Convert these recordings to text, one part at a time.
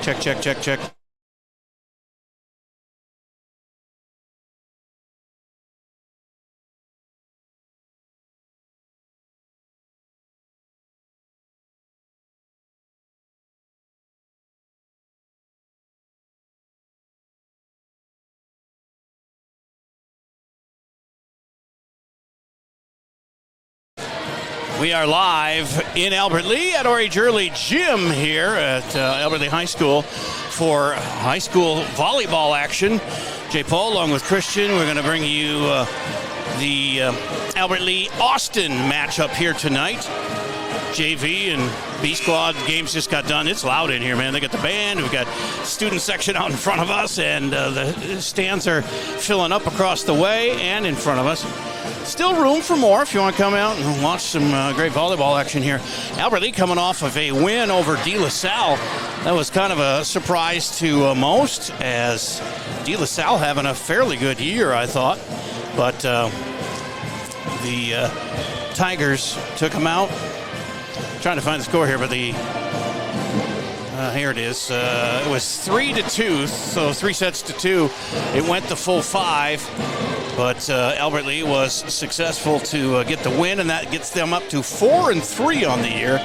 Check, check, check, check. We are live in Albert Lea at Ori Jurley Gym here at Albert Lea High School for high school volleyball action. Jay Paul along with Christian. We're going to bring you the Albert Lea Austin matchup here tonight. JV and B Squad games just got done. It's loud in here, man. They got the band. We've got student section out in front of us, and the stands are filling up across the way and in front of us. Still room for more if you want to come out and watch some great volleyball action here. Albert Lea coming off of a win over De La Salle. That was kind of a surprise to most, as De La Salle having a fairly good year, I thought. But the Tigers took them out. Trying to find the score here, but the here it is. It was 3-2, so 3 sets to 2. It went the full 5, but Albert Lea was successful to get the win, and that gets them up to 4-3 on the year.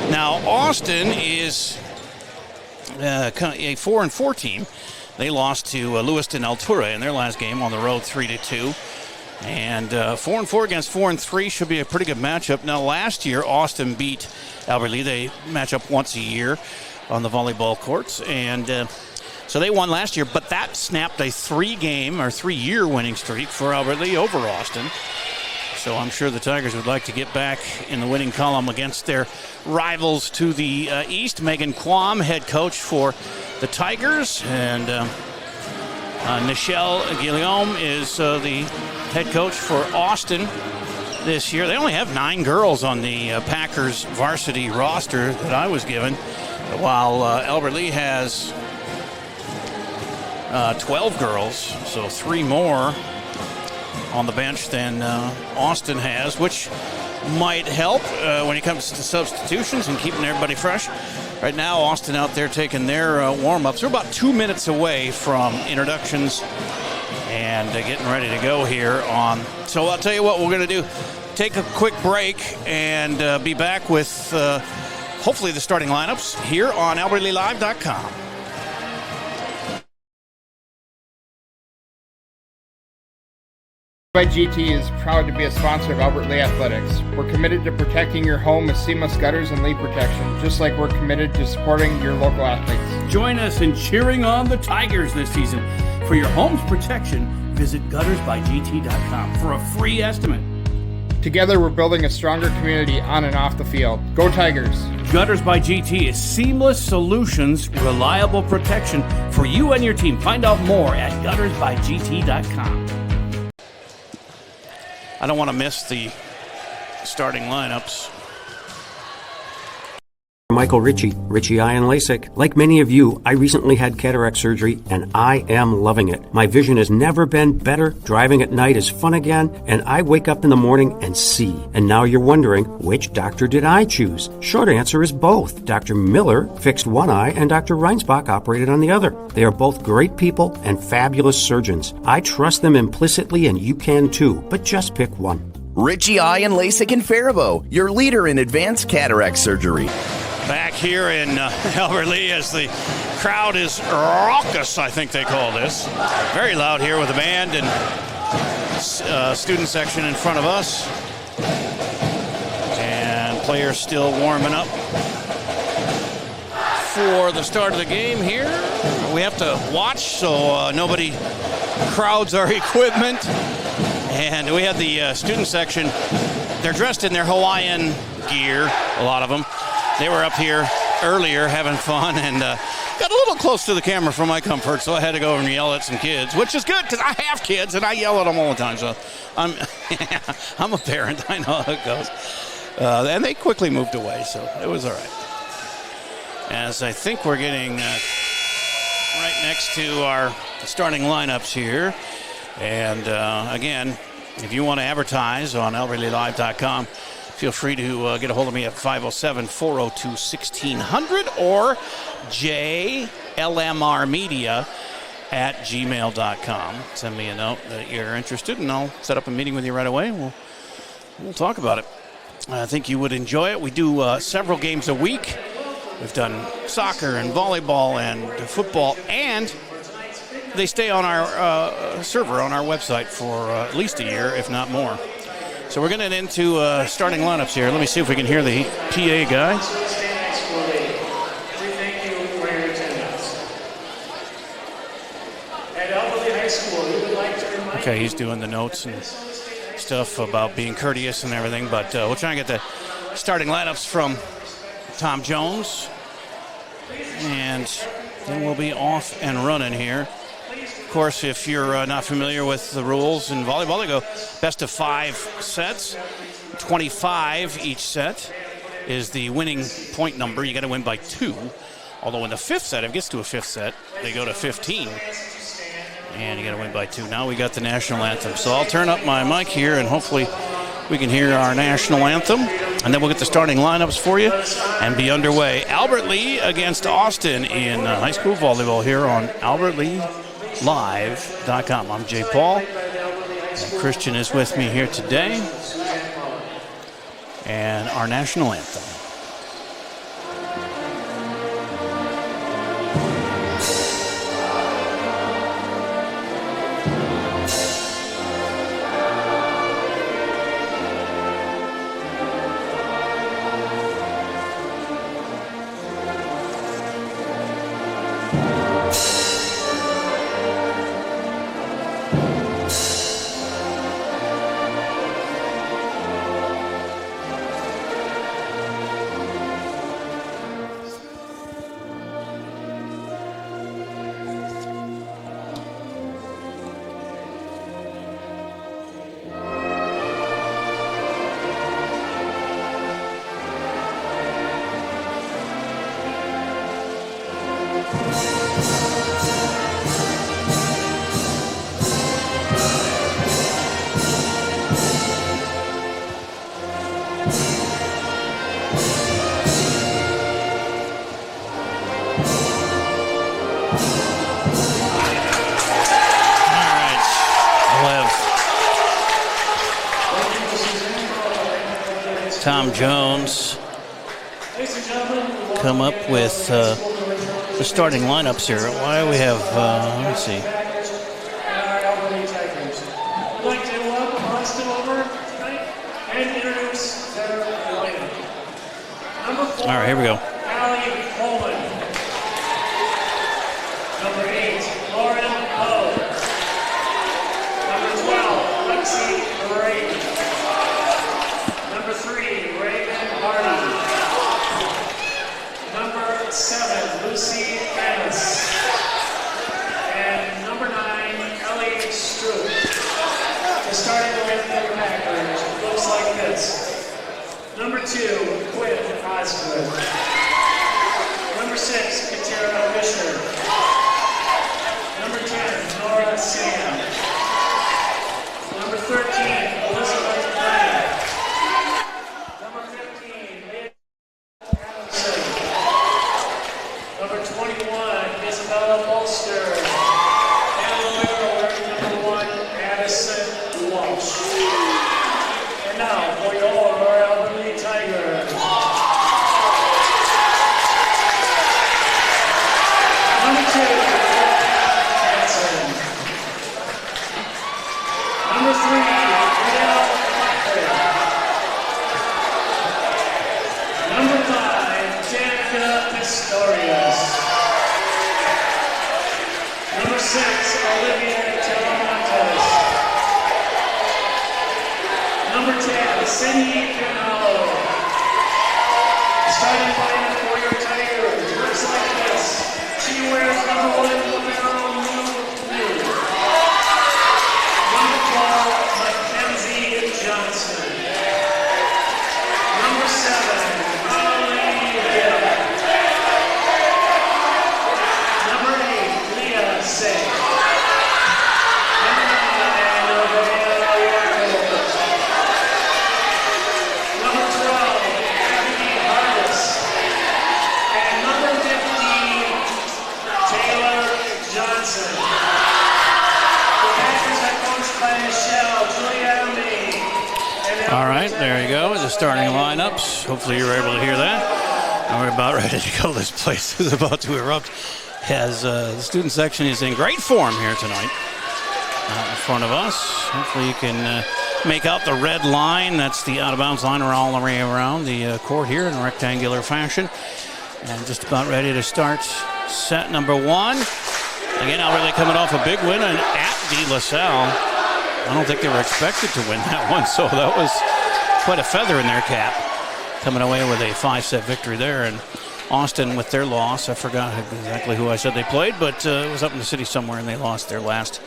Now Austin is a 4-4 team. They lost to Lewiston Altura in their last game on the road, 3-2. And 4-4 against 4-3 should be a pretty good matchup. Now, last year, Austin beat Albert Lea. They match up once a year on the volleyball courts. And so they won last year, but that snapped a 3-year winning streak for Albert Lea over Austin. So I'm sure the Tigers would like to get back in the winning column against their rivals to the east. Megan Quam, head coach for the Tigers, and Nichelle Guillaume is the head coach for Austin this year. They only have 9 girls on the Packers varsity roster that I was given, while Albert Lea has 12 girls, so 3 more on the bench than Austin has, which might help when it comes to substitutions and keeping everybody fresh. Right now, Austin out there taking their warm-ups. We're about 2 minutes away from introductions and getting ready to go here on. So I'll tell you what we're going to do. Take a quick break and be back with hopefully the starting lineups here on AlbertLeaLive.com. By GT is proud to be a sponsor of Albert Lea Athletics. We're committed to protecting your home with seamless gutters and leak protection, just like we're committed to supporting your local athletes. Join us in cheering on the Tigers this season. For your home's protection, visit guttersbygt.com for a free estimate. Together, we're building a stronger community on and off the field. Go Tigers! Gutters by GT is seamless solutions, reliable protection for you and your team. Find out more at guttersbygt.com. I don't want to miss the starting lineups. Michael Ritchie Eye and LASIK. Like many of you, I recently had cataract surgery and I am loving it. My vision has never been better. Driving at night is fun again, and I wake up in the morning and see. And now you're wondering, which doctor did I choose? Short answer is both. Dr. Miller fixed one eye and Dr. Reinsbach operated on the other. They are both great people and fabulous surgeons. I trust them implicitly, and you can too, but just pick one. Ritchie Eye and LASIK in Faribault, your leader in advanced cataract surgery. Back here in Albert Lea as the crowd is raucous, I think they call this. Very loud here with the band and student section in front of us. And players still warming up for the start of the game here. We have to watch so nobody crowds our equipment. And we have the student section. They're dressed in their Hawaiian gear, a lot of them. They were up here earlier having fun and got a little close to the camera for my comfort, so I had to go over and yell at some kids, which is good because I have kids and I yell at them all the time. So I'm a parent. I know how it goes. And they quickly moved away, so it was all right. As I think we're getting right next to our starting lineups here. And again, if you want to advertise on AlbertLeaLive.com, feel free to get a hold of me at 507-402-1600 or Jay lmrmedia@gmail.com. Send me a note that you're interested, and I'll set up a meeting with you right away. We'll talk about it. I think you would enjoy it. We do several games a week. We've done soccer and volleyball and football, and they stay on our server on our website for at least a year, if not more. So we're getting into starting lineups here. Let me see if we can hear the PA guy. Okay, he's doing the notes and stuff about being courteous and everything, but we'll try and get the starting lineups from Tom Jones, and then we'll be off and running here. Of course, if you're not familiar with the rules in volleyball, they go best of 5 sets, 25 each set is the winning point number. You got to win by 2, although in the 5th set, if it gets to a 5th set, they go to 15. And you got to win by 2. Now we got the national anthem. So I'll turn up my mic here, and hopefully we can hear our national anthem. And then we'll get the starting lineups for you and be underway. Albert Lea against Austin in high school volleyball here on AlbertLeaLive.com. I'm Jay Paul. And Christian is with me here today. And our national anthem. Tom Jones come up with the starting lineups here. Why do we have, let me see. I'd like to welcome Austin over tonight and introduce their lineup. Number 4, all right, here we go. Allie Coleman. Number 8, Lauren Poe. Number 12, Lexi Brady. Number 3, Raven Hardy. Number 7, Lucy Ennis. And number 9, Ellie Stroop. The starting lineup for the Packers looks like this. Number 2, Quinn Osgood. Number 6, Katara Fisher. Number 10, Nora Sam. Number 13, Elizabeth Bryant. Number 15, Leah Adamson. Number 21, Isabella Bolster. And number 1, Addison Walsh. And now, for your Albert Lea Tigers. Number 2, Hanson. Number 3, Riddell Buckley. Number 5, Danica Pistorius. Number 6, Olivia Telemontes. Number 10, Cindy Canalo. Starting lineup for your Tigers looks like this. She wears number 1, Lavero Blue. Number 12, Mackenzie Johnson. Number 7, Molly Gibb. Number 8, Leah Singh. Number 9, Olivia Yorko. Number 12, Abby Harris. And number 15, starting lineups. Hopefully you're able to hear that. And we're about ready to go. This place is about to erupt as the student section is in great form here tonight. Out in front of us. Hopefully you can make out the red line. That's the out-of-bounds line all the way around the court here in a rectangular fashion. And just about ready to start set number one. Again, Alberta coming off a big win at De La Salle. I don't think they were expected to win that one, so that was quite a feather in their cap. Coming away with a 5-set victory there. And Austin with their loss. I forgot exactly who I said they played, but it was up in the city somewhere, and they lost their last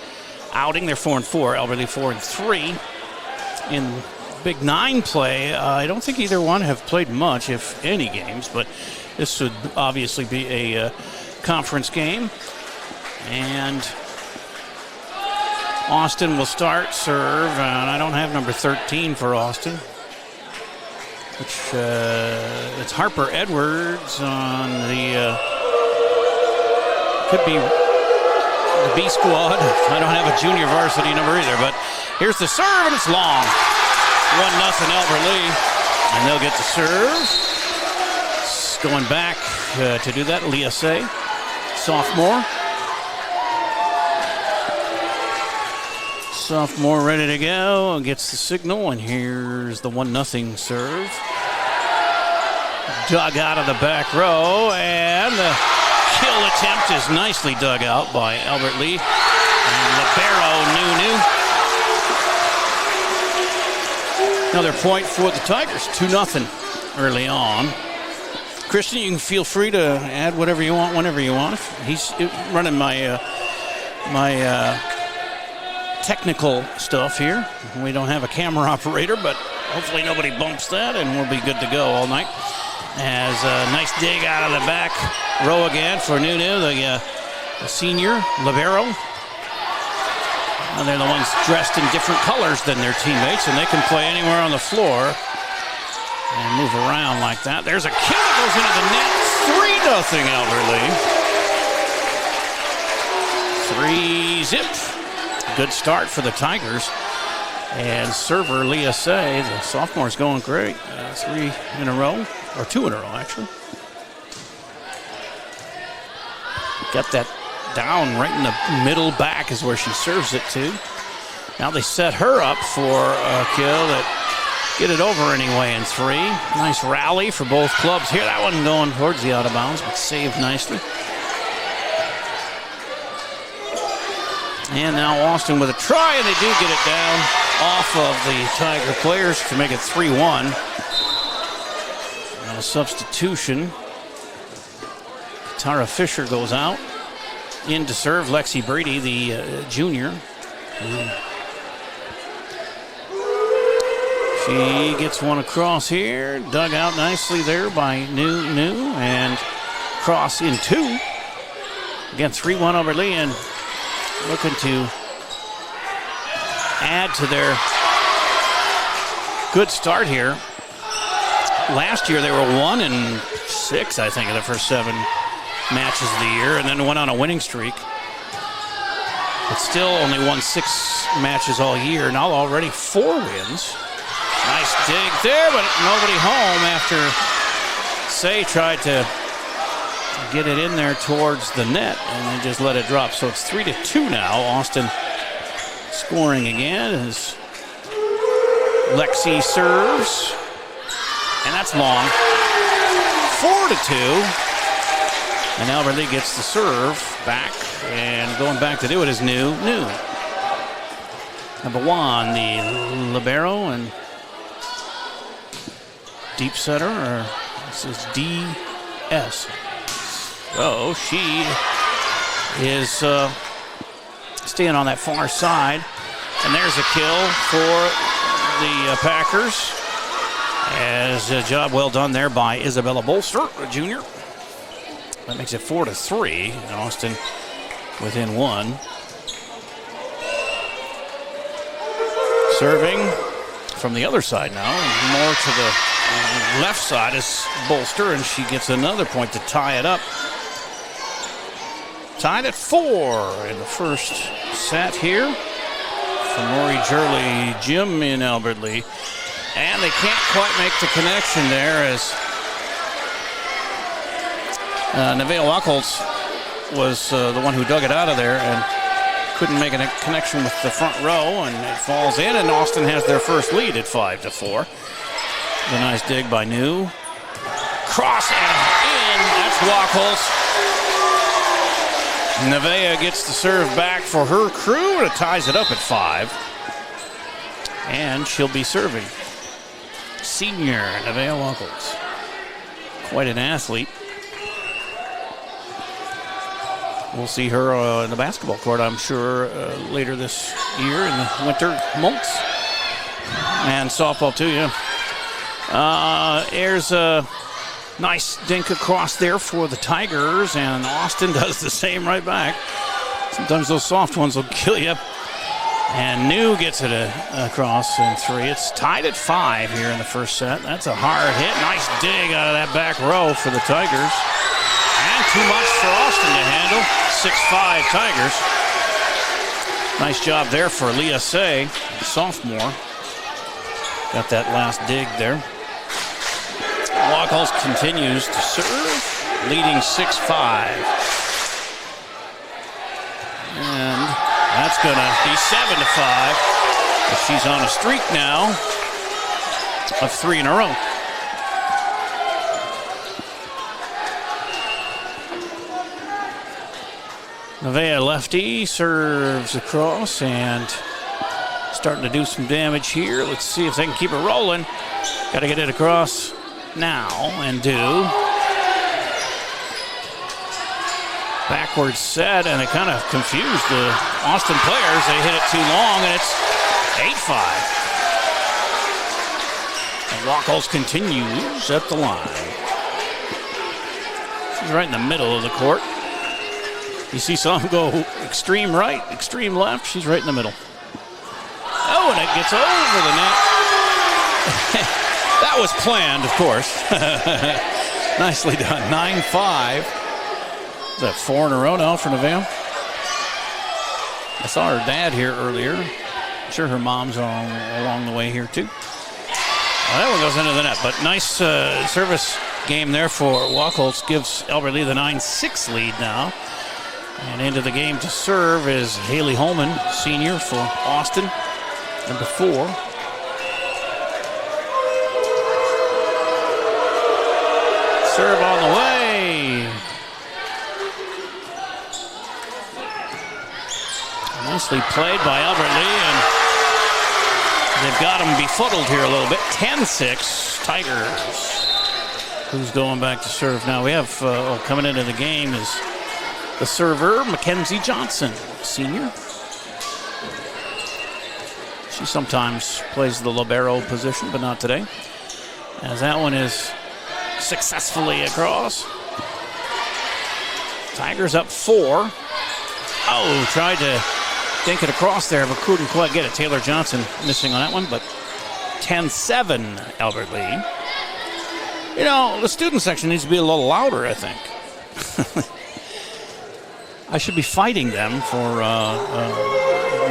outing. They're 4-4. Alberta 4-3. In Big 9 play, I don't think either one have played much, if any, games, but this would obviously be a conference game. And Austin will start serve, and I don't have number 13 for Austin, which it's Harper Edwards on the could be the B squad. I don't have a junior varsity number either, but here's the serve, and it's long. 1-0 Albert Lee, and they'll get the serve. It's going back to do that, LEA, sophomore. Sophomore ready to go, gets the signal, and here's the 1-0 serve. Dug out of the back row, and the kill attempt is nicely dug out by Albert Lee. And libero Another point for the Tigers, 2-0 early on. Christian, you can feel free to add whatever you want, whenever you want. He's running my technical stuff here. We don't have a camera operator, but hopefully nobody bumps that, and we'll be good to go all night. As a nice dig out of the back row again for Nunu, the senior libero. And they're the ones dressed in different colors than their teammates, and they can play anywhere on the floor and move around like that. There's a kill that goes into the net. 3-0 Albert Lee. 3-zip. Good start for the Tigers. And server LEA, the sophomore's going great. 3 in a row, or 2 in a row actually. Got that down right in the middle back is where she serves it to. Now they set her up for a kill that get it over anyway in 3. Nice rally for both clubs here. That one going towards the out of bounds, but saved nicely. And now Austin with a try, and they do get it down off of the Tiger players to make it 3-1. And a substitution. Tara Fisher goes out. In to serve Lexi Brady, the junior. She gets one across here. Dug out nicely there by New. And cross in 2. Again, 3-1 over Lee, and looking to add to their good start here. Last year they were 1-6, I think, in the first 7 matches of the year, and then went on a winning streak. But still only won 6 matches all year. Now already 4 wins. Nice dig there, but nobody home after Say tried to get it in there towards the net, and they just let it drop. So it's 3-2 now. Austin scoring again as Lexi serves, and that's long. 4-2. And Albert Lee gets the serve back, and going back to do it is New. Number 1, the libero and deep setter, or this is DS. So she is staying on that far side, and there's a kill for the Packers. As a job well done there by Isabella Bolster, a junior. That makes it 4-3. And Austin within 1. Serving from the other side now. More to the left side is Bolster, and she gets another point to tie it up. Tied at 4 in the first set here. For Lori Jurley Jim in Albert Lee. And they can't quite make the connection there as Nevaeh Wachholz was the one who dug it out of there and couldn't make a connection with the front row, and it falls in, and Austin has their first lead at 5-4. A nice dig by New. Cross and in. That's Wachholz. Nevaeh gets the serve back for her crew, and it ties it up at 5. And she'll be serving. Senior Nevaeh Wachholz. Quite an athlete. We'll see her in the basketball court, I'm sure, later this year in the winter months. And softball too, yeah. There's a nice dink across there for the Tigers, and Austin does the same right back. Sometimes those soft ones will kill you. And New gets it across in 3. It's tied at 5 here in the first set. That's a hard hit. Nice dig out of that back row for the Tigers. And too much for Austin to handle. 6-5 Tigers. Nice job there for LEA, sophomore. Got that last dig there. Wachholz continues to serve, leading 6-5. And that's going to be 7-5. But she's on a streak now of 3 in a row. Nevaeh lefty serves across and starting to do some damage here. Let's see if they can keep it rolling. Got to get it across now and do. Backwards set, and it kind of confused the Austin players. They hit it too long, and it's 8-5. And Wachholz continues at the line. She's right in the middle of the court. You see some go extreme right, extreme left. She's right in the middle. Oh, and it gets over the net. That was planned, of course. Nicely done. 9-5. Is that 4 in a row now for Nevaeh? I saw her dad here earlier. I'm sure her mom's along the way here, too. Well, that one goes into the net, but nice service game there for Wachholz. Gives Albert Lea the 9-6 lead now. And into the game to serve is Haley Holman, senior for Austin, number 4. Serve on the way. Nicely played by Albert Lea, and they've got him befuddled here a little bit. 10-6 Tigers. Who's going back to serve now? We have coming into the game is the server, Mackenzie Johnson, senior. She sometimes plays the libero position, but not today. As that one is successfully across. Tigers up 4. Oh, tried to dink it across there, but couldn't quite get it. Taylor Johnson missing on that one, but 10-7 Albert Lea. You know, the student section needs to be a little louder, I think. I should be fighting them for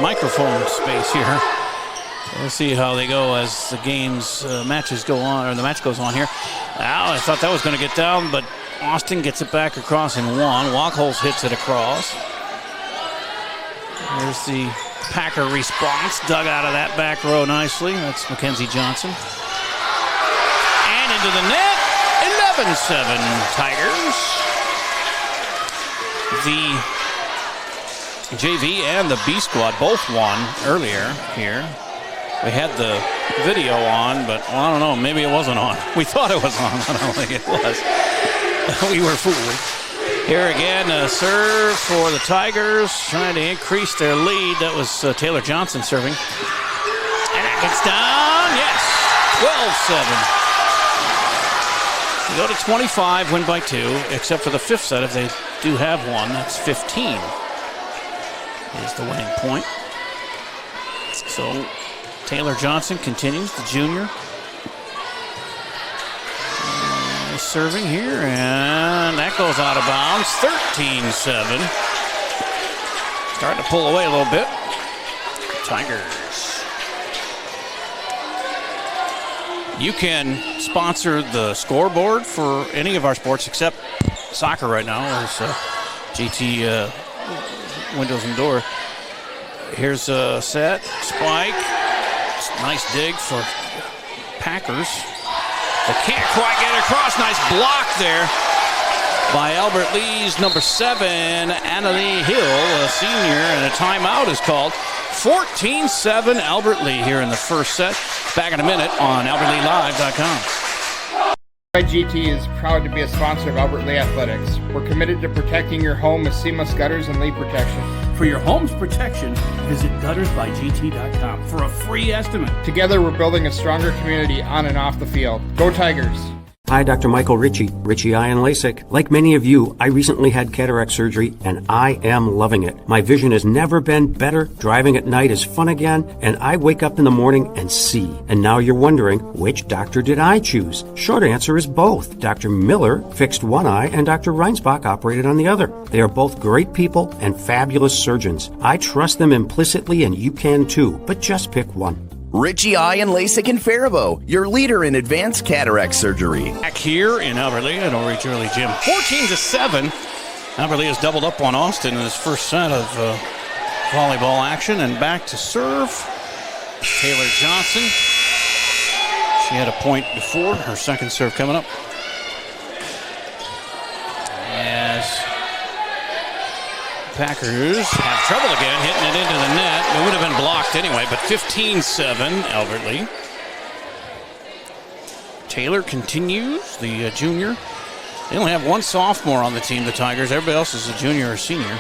microphone space here. We'll see how they go as the matches go on, or the match goes on here. Now, I thought that was going to get down, but Austin gets it back across in 1. Wachholz hits it across. There's the Packer response, dug out of that back row nicely. That's Mackenzie Johnson. And into the net, 11-7 Tigers. The JV and the B squad both won earlier here. We had the video on, but well, I don't know, maybe it wasn't on. We thought it was on, but I don't think it was. We were fooled. Here again, a serve for the Tigers, trying to increase their lead. That was Taylor Johnson serving. And that gets down, yes, 12-7. Go to 25, win by 2, except for the 5th set. If they do have one, that's 15 is the winning point. So Taylor Johnson continues, the junior. Serving here, and that goes out of bounds. 13-7. Starting to pull away a little bit. Tigers. You can sponsor the scoreboard for any of our sports except soccer right now. There's GT windows and door. Here's a set, spike. Nice dig for Packers. They can't quite get it across. Nice block there by Albert Lee's number 7, Annalie Hill, a senior, and a timeout is called. 14-7 Albert Lee here in the first set. Back in a minute on AlbertLeeLive.com. GT is proud to be a sponsor of Albert Lee Athletics. We're committed to protecting your home with seamless gutters and leak protection. For your home's protection, visit guttersbygt.com for a free estimate. Together, we're building a stronger community on and off the field. Go Tigers! Hi, Dr. Michael Richie Eye and LASIK. Like many of you, I recently had cataract surgery, and I am loving it. My vision has never been better. Driving at night is fun again, and I wake up in the morning and see. And now you're wondering, which doctor did I choose? Short answer is both. Dr. Miller fixed one eye, and Dr. Reinsbach operated on the other. They are both great people and fabulous surgeons. I trust them implicitly, and you can too, but just pick one. Richie Eye and LASIK in Faribault, your leader in advanced cataract surgery. Back here in Albert Lea at O'Reilly Early Gym. 14-7. Albert Lea has doubled up on Austin in his first set of volleyball action. And back to serve. Taylor Johnson. She had a point before. Her second serve coming up. As Packers have trouble again, hitting it into the net. It would have been blocked anyway, but 15-7, Albert Lee. Taylor continues, the junior. They only have one sophomore on the team, the Tigers. Everybody else is a junior or senior.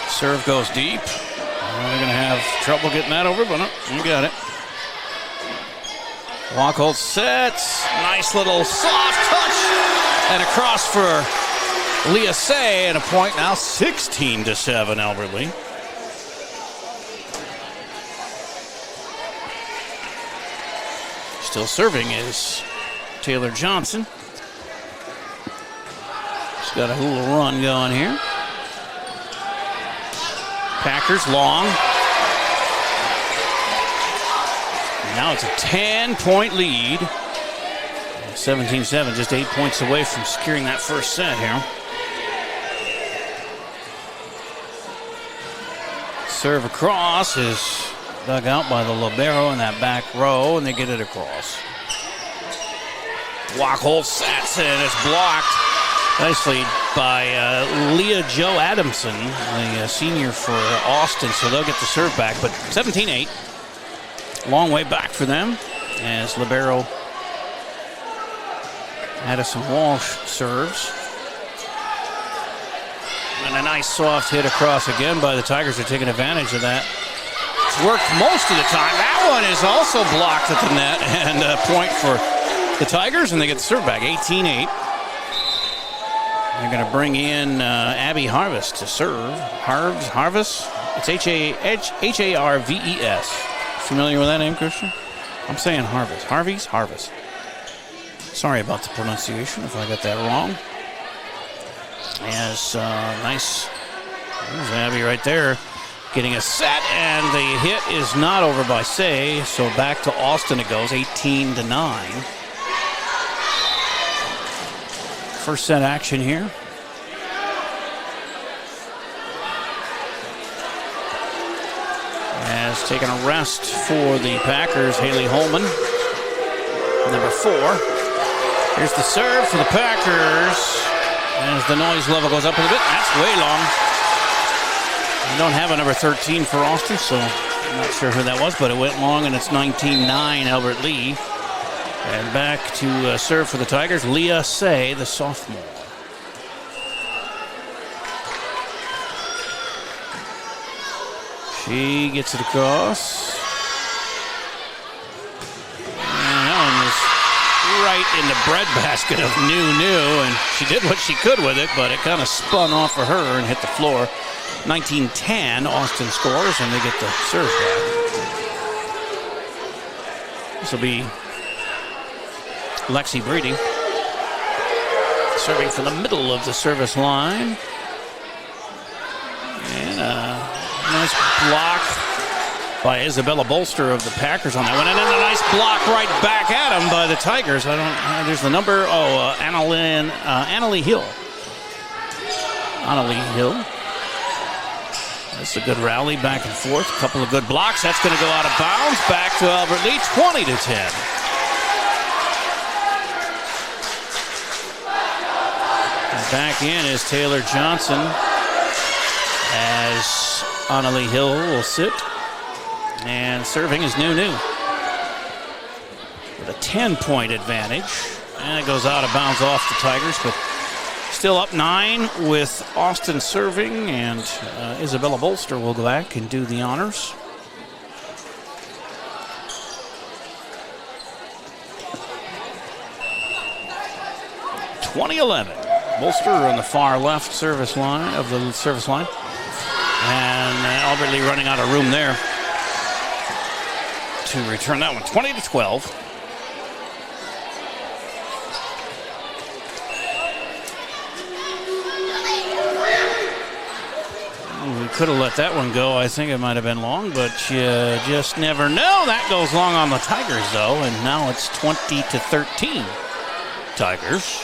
Serve goes deep. They're going to have trouble getting that over, but no, you got it. Wacholtz sets. Nice little soft touch. And across for LEA, and a point now, 16-7, Albert Lee. Still serving is Taylor Johnson. She's got a little run going here. Packers long. Now it's a 10-point lead. 17-7, just 8 points away from securing that first set here. Serve across is dug out by the libero in that back row, and they get it across. Wacholtz sets it, it's blocked nicely by Leah Jo Adamson, the senior for Austin, so they'll get the serve back. But 17-8, long way back for them as libero Addison Walsh serves. And a nice soft hit across again by the Tigers. Are taking advantage of that. It's worked most of the time. That one is also blocked at the net, and a point for the Tigers, and they get the serve back, 18-8. They're going to bring in Abby Harvest to serve. Harvest? It's Harves. Familiar with that name, Christian? I'm saying Harvest. Harvest. Sorry about the pronunciation if I got that wrong. As nice. There's Abby right there getting a set, and the hit is not over by Say, so back to Austin it goes, 18-9. First set action here. As taking a rest for the Packers, Haley Holman, number 4. Here's the serve for the Packers. As the noise level goes up a little bit, that's way long. We don't have a number 13 for Austin, so I'm not sure who that was, but it went long, and it's 19-9, Albert Lee. And back to serve for the Tigers, Leah Say, the sophomore. She gets it across. And that one was right in the breadbasket of New, and she did what she could with it, but it kind of spun off of her and hit the floor. 19-10, Austin scores, and they get the serve back. This will be Lexi Breeding serving from the middle of the service line. And a nice block by Isabella Bolster of the Packers on that one. And then a nice block right back at him by the Tigers. There's the number. Annalie Hill. Annalie Hill. That's a good rally back and forth. A couple of good blocks. That's going to go out of bounds. Back to Albert Lea, 20-10. And back in is Taylor Johnson as Annalie Hill will sit. And serving is New with a 10-point advantage. And it goes out of bounds off the Tigers, but still up 9 with Austin serving, and Isabella Bolster will go back and do the honors. (2011). Bolster on the far left service line of the service line, and Albert Lea running out of room there to return that one. 20-12. We could have let that one go. I think it might have been long, but you just never know. That goes long on the Tigers, though, and now it's 20-13. Tigers.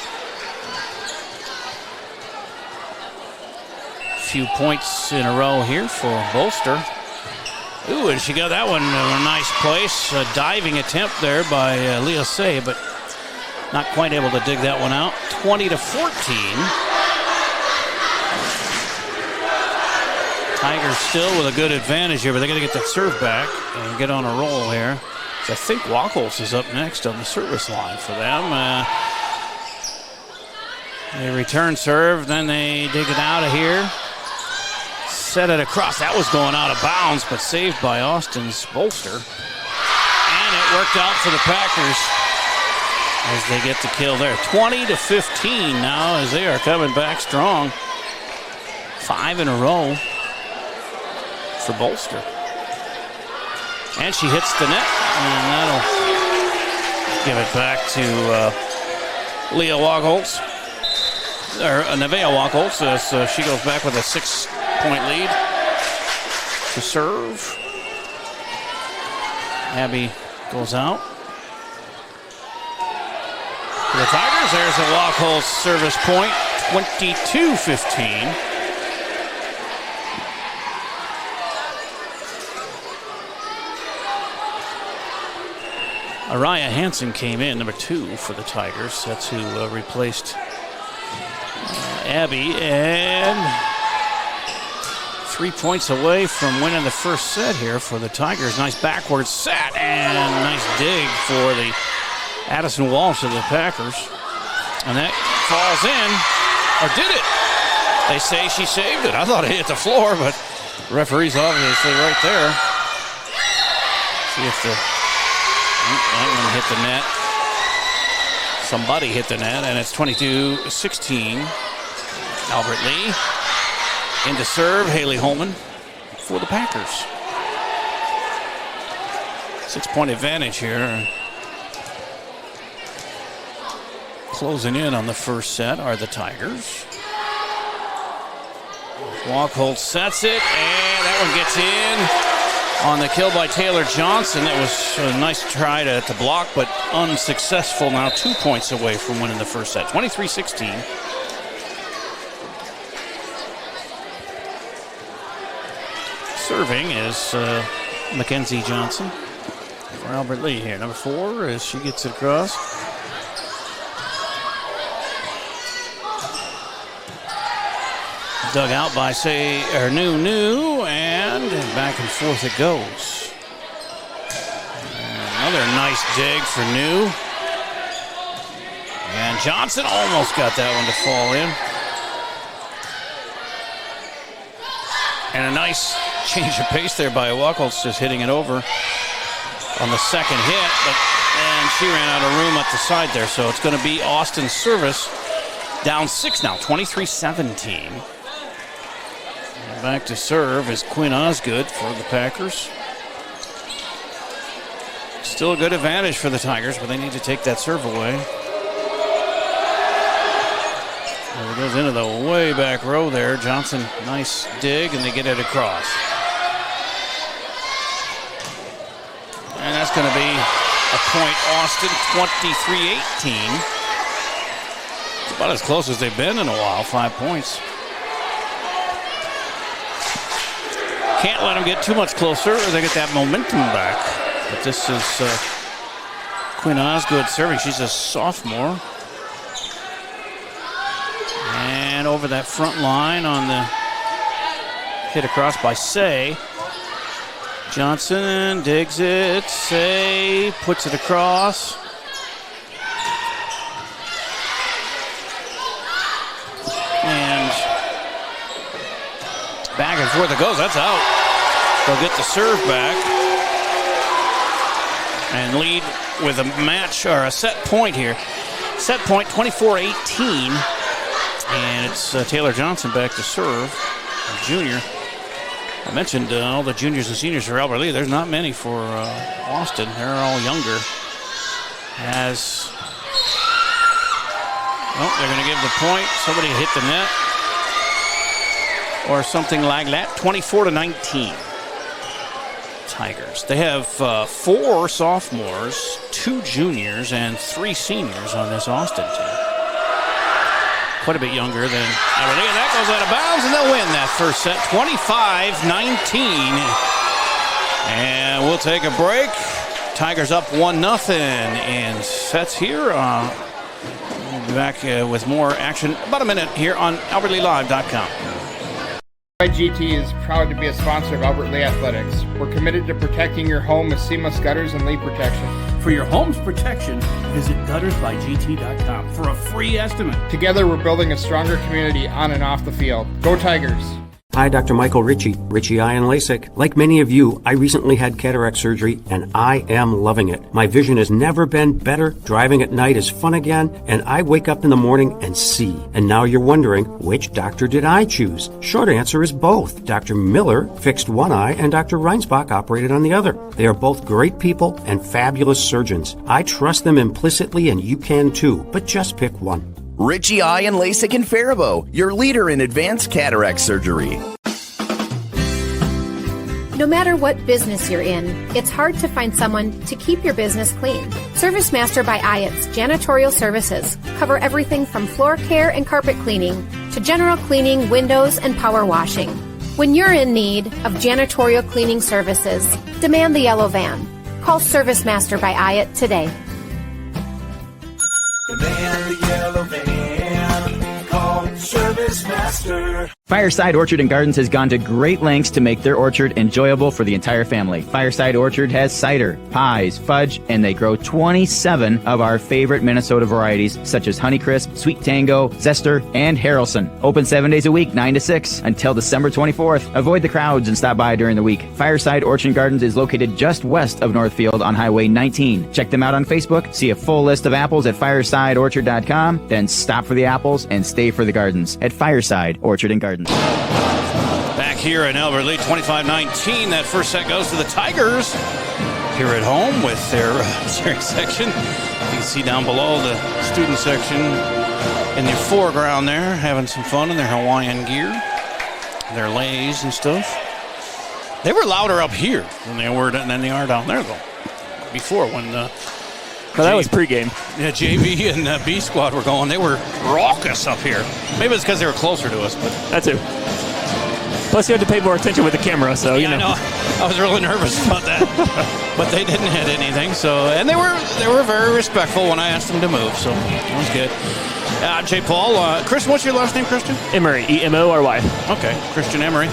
A few points in a row here for Bolster. Ooh, and she got that one in a nice place. A diving attempt there by Leah Say, but not quite able to dig that one out. 20-14. Tigers still with a good advantage here, but they got to get that serve back and get on a roll here. So I think Wachholz is up next on the service line for them. They return serve, then they dig it out of here. Set it across. That was going out of bounds, but saved by Austin's Bolster. And it worked out for the Packers as they get the kill there. 20-15 now as they are coming back strong. 5 in a row for Bolster. And she hits the net, and that'll give it back to Leah Wachholz, or Nevaeh Wachholz, so she goes back with a 6-point lead to serve. Abby goes out. For the Tigers, there's a Wachholz service point, 22-15. Araya Hansen came in, number 2 for the Tigers. That's who replaced Abby. And 3 points away from winning the first set here for the Tigers. Nice backwards set and nice dig for the Addison Walsh of the Packers. And that falls in. Or did it? They say she saved it. I thought it hit the floor, but the referee's obviously right there. See if the... That one hit the net. Somebody hit the net, and it's 22-16. Albert Lea into serve. Haley Holman for the Packers. 6-point advantage here. Closing in on the first set are the Tigers. Wachholz sets it, and that one gets in. On the kill by Taylor Johnson. That was a nice try to block, but unsuccessful. Now 2 points away from winning the first set. 23-16. Serving is Mackenzie Johnson for Albert Lea here. Number 4 as she gets it across. Dug out by New, and back and forth it goes. And another nice dig for New. And Johnson almost got that one to fall in. And a nice change of pace there by Wachholz, just hitting it over on the second hit, and she ran out of room at the side there, so it's going to be Austin's service. Down 6 now, 23-17. Back to serve is Quinn Osgood for the Packers. Still a good advantage for the Tigers, but they need to take that serve away. Well, it goes into the way back row there. Johnson, nice dig, and they get it across. that's going to be a point. Austin, 23-18. It's about as close as they've been in a while, 5 points. Can't let them get too much closer or they get that momentum back. But this is Quinn Osgood serving. She's a sophomore. And over that front line on the hit across by Say. Johnson digs it. Say puts it across. And back and forth it goes. That's out. They'll get the serve back and lead with a match or a set point here. Set point 24-18. And it's Taylor Johnson back to serve, a junior. I mentioned all the juniors and seniors for Albert Lea. There's not many for Austin. They're all younger. They're going to give the point. Somebody hit the net. Or something like that. 24-19. Tigers. They have 4 sophomores, 2 juniors, and 3 seniors on this Austin team. Quite a bit younger than Albert Lea. That goes out of bounds, and they'll win that first set, 25-19. And we'll take a break. Tigers up 1-0 in sets here. We'll be back with more action about a minute here on AlbertLeaLive.com. GT is proud to be a sponsor of Albert Lea Athletics. We're committed to protecting your home with seamless gutters and leak protection. For your home's protection, visit guttersbygt.com for a free estimate. Together, we're building a stronger community on and off the field. Go Tigers! Hi, Dr. Michael Ritchie Eye and LASIK. Like many of you, I recently had cataract surgery, and I am loving it. My vision has never been better. Driving at night is fun again, and I wake up in the morning and see. And now you're wondering, which doctor did I choose? Short answer is both. Dr. Miller fixed one eye, and Dr. Reinsbach operated on the other. They are both great people and fabulous surgeons. I trust them implicitly, and you can too, but just pick one. Ritchie Eye and LASIK in Faribault, your leader in advanced cataract surgery. No matter what business you're in, it's hard to find someone to keep your business clean. ServiceMaster by Ayat's janitorial services cover everything from floor care and carpet cleaning to general cleaning, windows, and power washing. When you're in need of janitorial cleaning services, demand the yellow van. Call ServiceMaster by Ayat today. Demand the yellow van. Call ServiceMaster. Fireside Orchard and Gardens has gone to great lengths to make their orchard enjoyable for the entire family. Fireside Orchard has cider, pies, fudge, and they grow 27 of our favorite Minnesota varieties, such as Honeycrisp, Sweet Tango, Zester, and Harrelson. Open 7 days a week, 9 to 6, until December 24th. Avoid the crowds and stop by during the week. Fireside Orchard and Gardens is located just west of Northfield on Highway 19. Check them out on Facebook, see a full list of apples at firesideorchard.com, then stop for the apples and stay for the gardens at Fireside Orchard and Gardens. Back here in Albert Lea, 25-19. That first set goes to the Tigers here at home with their cheering section. You can see down below the student section in the foreground there, having some fun in their Hawaiian gear, their leis and stuff. They were louder up here than they are down there, though. Before, when that was pregame. Yeah, JV and B squad were going. They were raucous up here. Maybe it's because they were closer to us, but that too. Plus, you had to pay more attention with the camera, so yeah, you know. I was really nervous about that, but they didn't hit anything. So, and they were very respectful when I asked them to move. So that was good. J. Paul, Christian, what's your last name, Christian? Emery, E-M-O-R-Y. Okay, Christian Emery.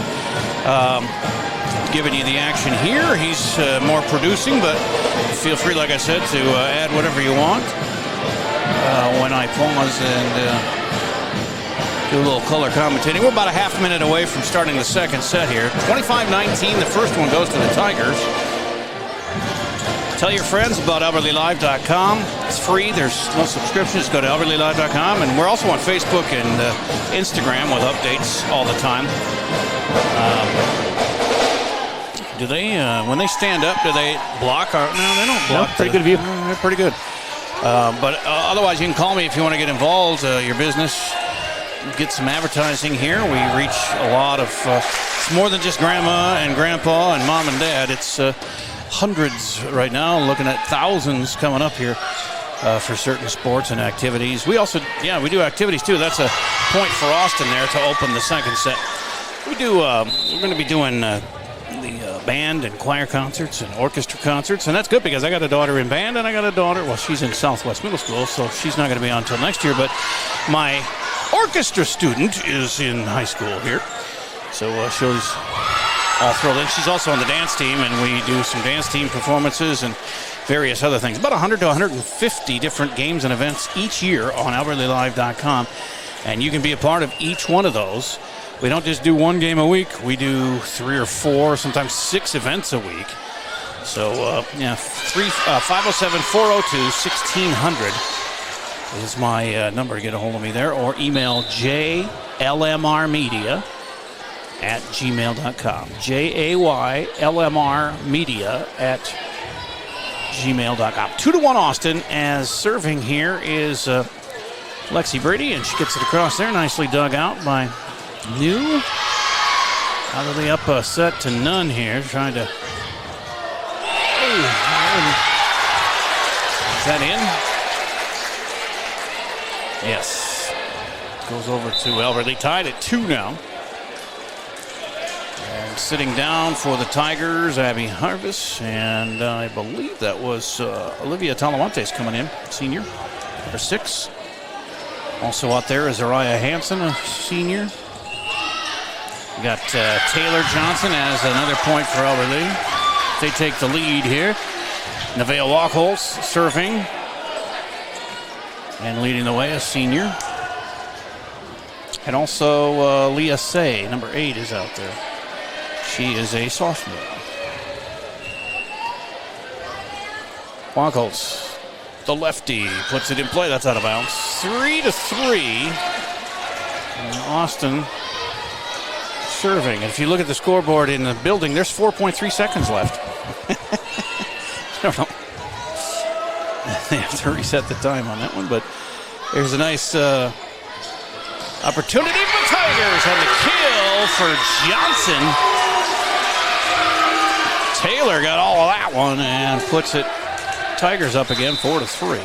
Giving you the action here. He's more producing, but feel free, like I said, to add whatever you want when I pause and do a little color commentating. We're about a half minute away from starting the second set here. 25-19, the first one goes to the Tigers. Tell your friends about AlbertLeaLive.com. It's free. There's no subscription. Just go to AlbertLeaLive.com. And we're also on Facebook and Instagram with updates all the time. Do they, when they stand up, do they block? No, they don't block. No, pretty good view. They're pretty good. But otherwise, you can call me if you want to get involved. Your business, get some advertising here. We reach a lot of, it's more than just grandma and grandpa and mom and dad. It's hundreds right now, looking at thousands coming up here for certain sports and activities. We also, we do activities too. That's a point for Austin there to open the second set. We do, we're going to be doing the band and choir concerts and orchestra concerts, and that's good because I got a daughter in band and I got a daughter, well, she's in Southwest Middle School, so she's not going to be on until next year, but my orchestra student is in high school here, so she's all thrilled in. She's also on the dance team, and we do some dance team performances and various other things. About 100 to 150 different games and events each year on AlbertLeaLive.com, and you can be a part of each one of those. We don't just do one game a week. We do 3 or 4, sometimes 6 events a week. So, 507-402-1600 is my number to get a hold of me there, or email jaylmrmedia@gmail.com. jaylmrmedia@gmail.com. 2-1 Austin, as serving here is Lexi Brady, and she gets it across there, nicely dug out by New. Out of the up set to none here, trying to. Is that in? Yes. Goes over to Albert Lee, tied at 2 now. And sitting down for the Tigers, Abby Harvis, and I believe that was Olivia Talamontes coming in, senior, number 6. Also out there is Araya Hansen, a senior. We got Taylor Johnson as another point for Albert Lee. They take the lead here. Nevaeh Wachholz serving and leading the way, a senior. And also Leah Say, number 8, is out there. She is a sophomore. Wachholz, the lefty, puts it in play. That's out of bounds. 3-3. And Austin serving. And if you look at the scoreboard in the building, there's 4.3 seconds left. I don't know. They have to reset the time on that one, but there's a nice opportunity for the Tigers, and the kill for Johnson. Taylor got all of that one and puts it, Tigers up again, 4-3.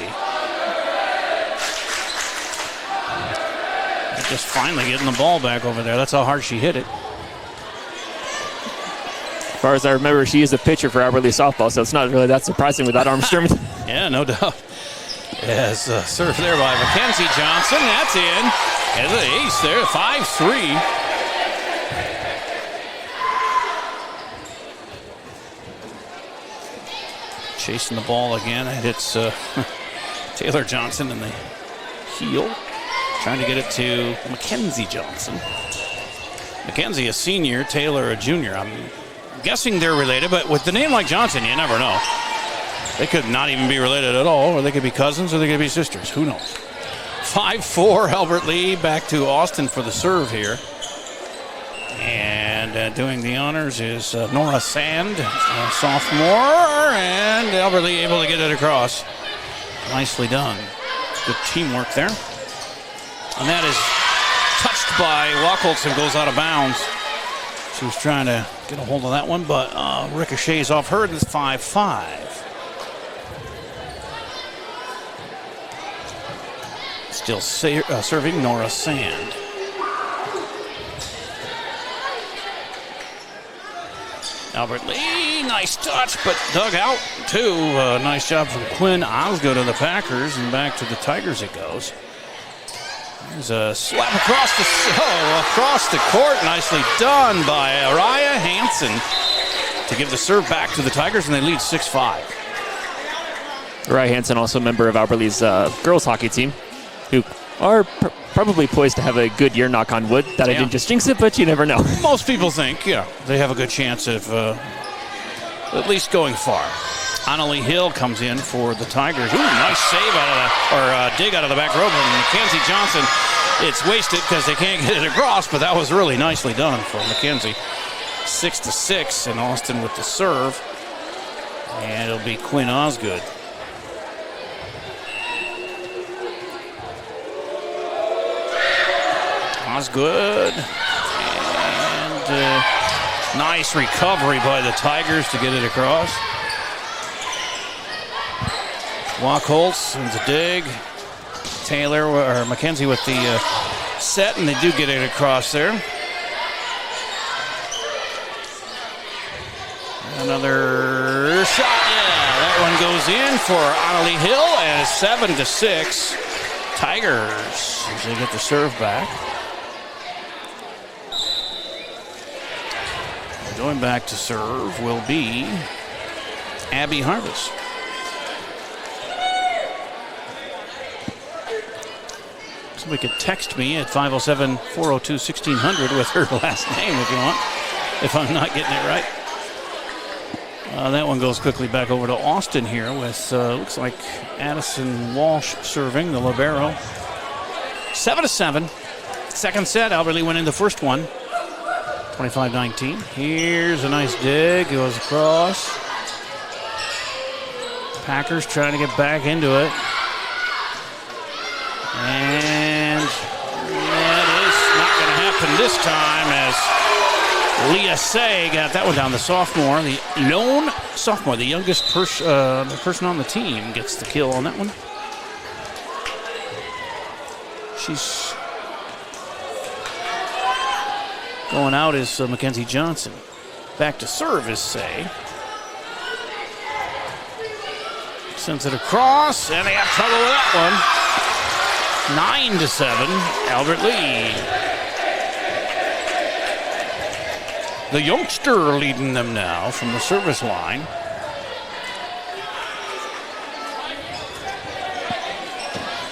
Just finally getting the ball back over there. That's how hard she hit it. As far as I remember, she is a pitcher for Albert Lee softball, so it's not really that surprising with that arm strength. Yeah, no doubt. As served there by Mackenzie Johnson. That's in. And the ace there, 5-3. Chasing the ball again. It hits Taylor Johnson in the heel. Trying to get it to Mackenzie Johnson. Mackenzie, a senior, Taylor, a junior. I'm guessing they're related, but with the name like Johnson, you never know. They could not even be related at all, or they could be cousins, or they could be sisters. Who knows? 5-4, Albert Lee back to Austin for the serve here. And doing the honors is Nora Sand, a sophomore, and Albert Lee able to get it across. Nicely done. Good teamwork there. And that is touched by Wachholz and goes out of bounds. She was trying to get a hold of that one, but ricochets off her, and it's 5-5. Still serving Nora Sand. Albert Lee, nice touch, but dug out too. Nice job from Quinn Osgood of the Packers, and back to the Tigers it goes. There's a slap across the court. Nicely done by Araya Hansen to give the serve back to the Tigers, and they lead 6-5. Araya Hansen, also a member of Albert Lee's girls hockey team, who are probably poised to have a good year, knock on wood. That I didn't just jinx it, but you never know. Most people think, they have a good chance of at least going far. Annalie Hill comes in for the Tigers. Ooh, nice save dig out of the back row from Mackenzie Johnson. It's wasted because they can't get it across, but that was really nicely done for Mackenzie. 6-6, and Austin with the serve. And it'll be Quinn Osgood. Osgood. And nice recovery by the Tigers to get it across. Wachholz sends a dig. Taylor or McKenzie with the set, and they do get it across there. Another shot. Yeah, that one goes in for Annalie Hill, and 7-6. Tigers as they get the serve back. Going back to serve will be Abby Harvest. Somebody could text me at 507-402-1600 with her last name if you want, if I'm not getting it right. That one goes quickly back over to Austin here with, looks like Addison Walsh serving, the libero. 7-7. Second set, Albert Lea went in the first one. 25-19. Here's a nice dig. Goes across. Packers trying to get back into it. And that is not going to happen this time as Leah Say got that one down. The sophomore, the lone sophomore, the youngest person on the team gets the kill on that one. She's going out is Mackenzie Johnson. Back to serve is Say. Sends it across, and they have trouble with that one. 9-7, Albert Lea. The youngster leading them now from the service line.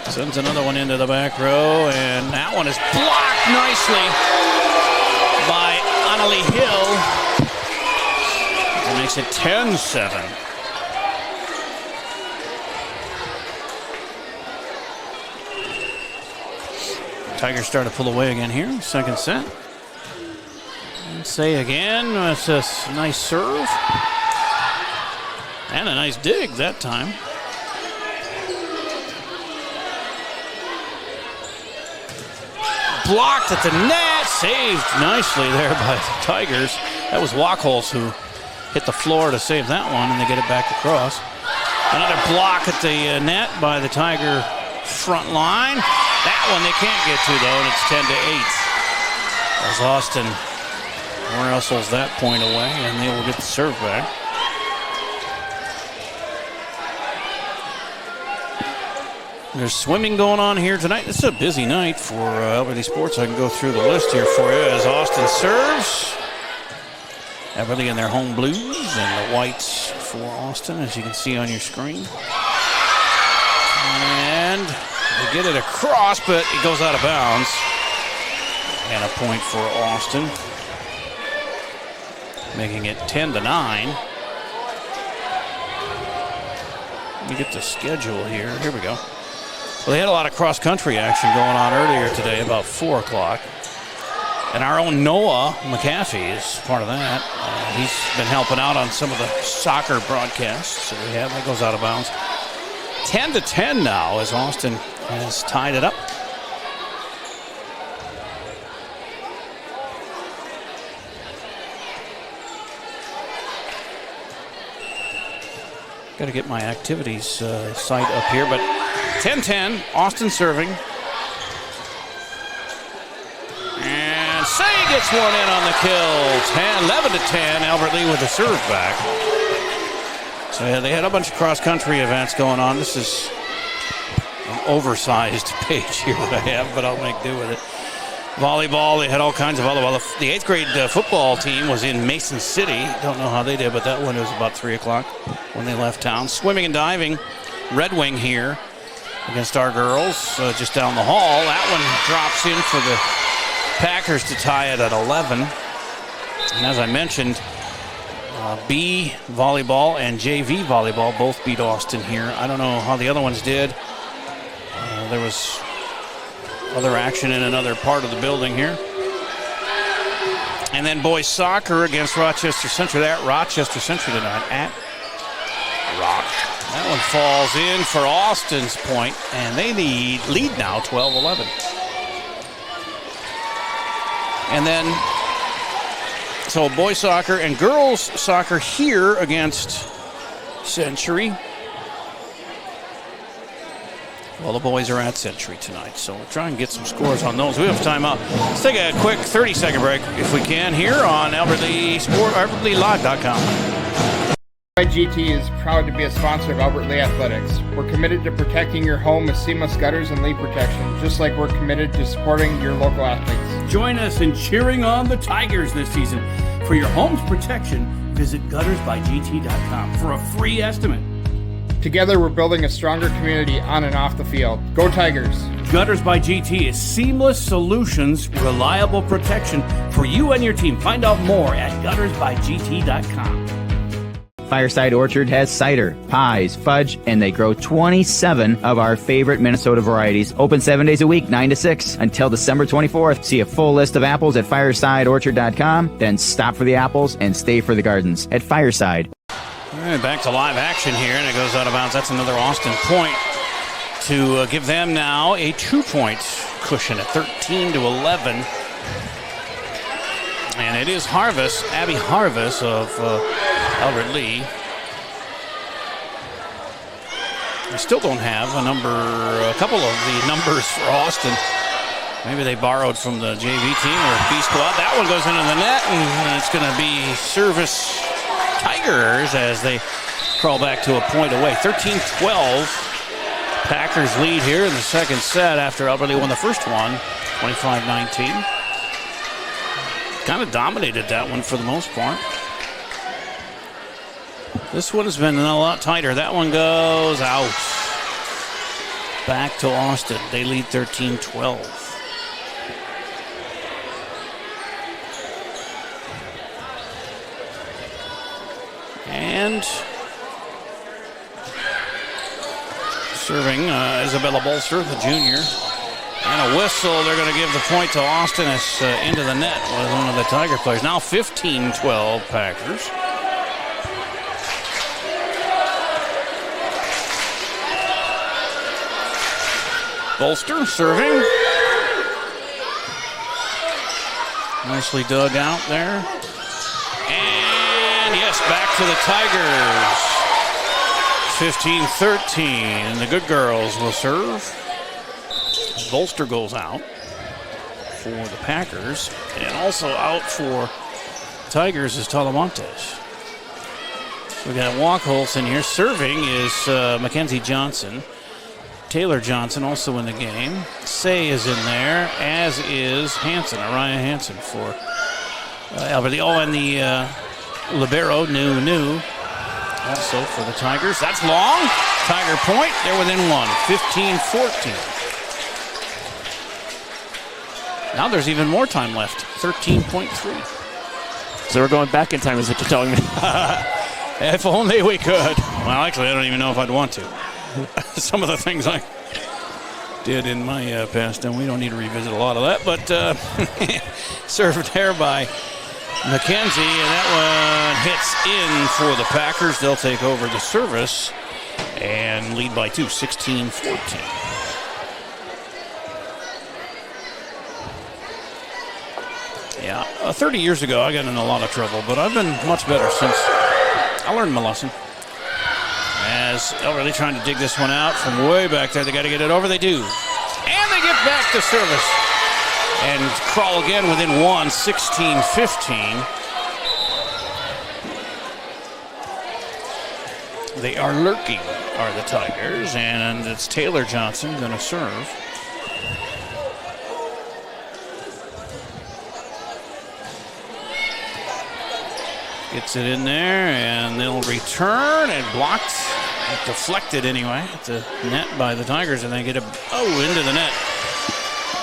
Sends another one into the back row, and that one is blocked nicely by Annalie Hill. That makes it 10-7. Tigers start to pull away again here. Second set. And Say again with this nice serve. And a nice dig that time. Blocked at the net. Saved nicely there by the Tigers. That was Wachholz who hit the floor to save that one, and they get it back across. Another block at the net by the Tiger front line. That one they can't get to, though, and it's 10-8. As Austin wrestles that point away, and they will get the serve back. There's swimming going on here tonight. This is a busy night for Albert Lea Sports. I can go through the list here for you as Austin serves. Albert Lea in their home blues and the whites for Austin, as you can see on your screen. And they get it across, but it goes out of bounds. And a point for Austin, making it 10-9. Let me get the schedule here. Here we go. Well, they had a lot of cross-country action going on earlier today, about 4 o'clock. And our own Noah McAfee is part of that. He's been helping out on some of the soccer broadcasts that we have. That goes out of bounds. 10-10 now as Austin has tied it up. Got to get my activities site up here, but 10-10, Austin serving. And Say gets one in on the kill. 11-10, Albert Lea with the serve back. So yeah, they had a bunch of cross-country events going on. This is an oversized page here that I have, but I'll make do with it. Volleyball, they had all kinds of volleyball. The 8th grade football team was in Mason City. Don't know how they did, but that one was about 3 o'clock when they left town. Swimming and diving, Red Wing here against our girls just down the hall. That one drops in for the Packers to tie it at 11. And as I mentioned, B volleyball and JV volleyball both beat Austin here. I don't know how the other ones did. There was other action in another part of the building here. And then boys soccer against Rochester Century. They're at Rochester Century tonight at Rock. That one falls in for Austin's point, and they lead now 12-11. And then, so boys soccer and girls soccer here against Century. Well, the boys are at Century tonight, so we'll try and get some scores on those. We have time out. Let's take a quick 30-second break, if we can, here on AlbertLeeSport.com. GT is proud to be a sponsor of Albert Lea Athletics. We're committed to protecting your home with seamless gutters and leak protection, just like we're committed to supporting your local athletes. Join us in cheering on the Tigers this season. For your home's protection, visit guttersbygt.com for a free estimate. Together, we're building a stronger community on and off the field. Go Tigers! Gutters by GT is seamless solutions, reliable protection for you and your team. Find out more at guttersbygt.com. Fireside Orchard has cider, pies, fudge, and they grow 27 of our favorite Minnesota varieties. Open 7 days a week, 9 to 6, until December 24th. See a full list of apples at firesideorchard.com. Then stop for the apples and stay for the gardens at Fireside. All right, back to live action here, and it goes out of bounds. That's another Austin point to give them now a 2-point cushion at 13-11. And it is Harvis, Abby Harvis of Albert Lea. I still don't have a couple of the numbers for Austin. Maybe they borrowed from the JV team or B squad. That one goes into the net, and it's going to be service Tigers as they crawl back to a point away. 13-12. Packers lead here in the second set after Albert Lea won the first one, 25-19. Kind of dominated that one for the most part. This one has been a lot tighter. That one goes out. Back to Austin. They lead 13-12. And serving Isabella Bolster, the junior. And a whistle. They're going to give the point to Austin as into the net was one of the Tiger players. Now 15-12 Packers. Bolster serving. Nicely dug out there. And yes, back to the Tigers. 15-13. And the good girls will serve. Bolster goes out for the Packers. And also out for Tigers is Talamontes. We got Walkholz in here. Serving is Mackenzie Johnson. Taylor Johnson also in the game. Say is in there, as is Hansen, Araya Hansen for Albert Lea. Oh, and the libero, new, also for the Tigers. That's long. Tiger point. They're within one, 15-14. Now there's even more time left, 13.3. So we're going back in time, is what you're telling me. If only we could. Well, actually, I don't even know if I'd want to. Some of the things I did in my past, and we don't need to revisit a lot of that, but served there by McKenzie, and that one hits in for the Packers. They'll take over the service and lead by 2, 16-14. Yeah, 30 years ago, I got in a lot of trouble, but I've been much better since I learned my lesson. As Elderly trying to dig this one out from way back there. They got to get it over. They do. And they get back to service. And crawl again within one, 16-15. They are lurking, are the Tigers. And it's Taylor Johnson going to serve. Gets it in there, and they'll return and blocked. Deflected anyway at the net by the Tigers, and they get it into the net.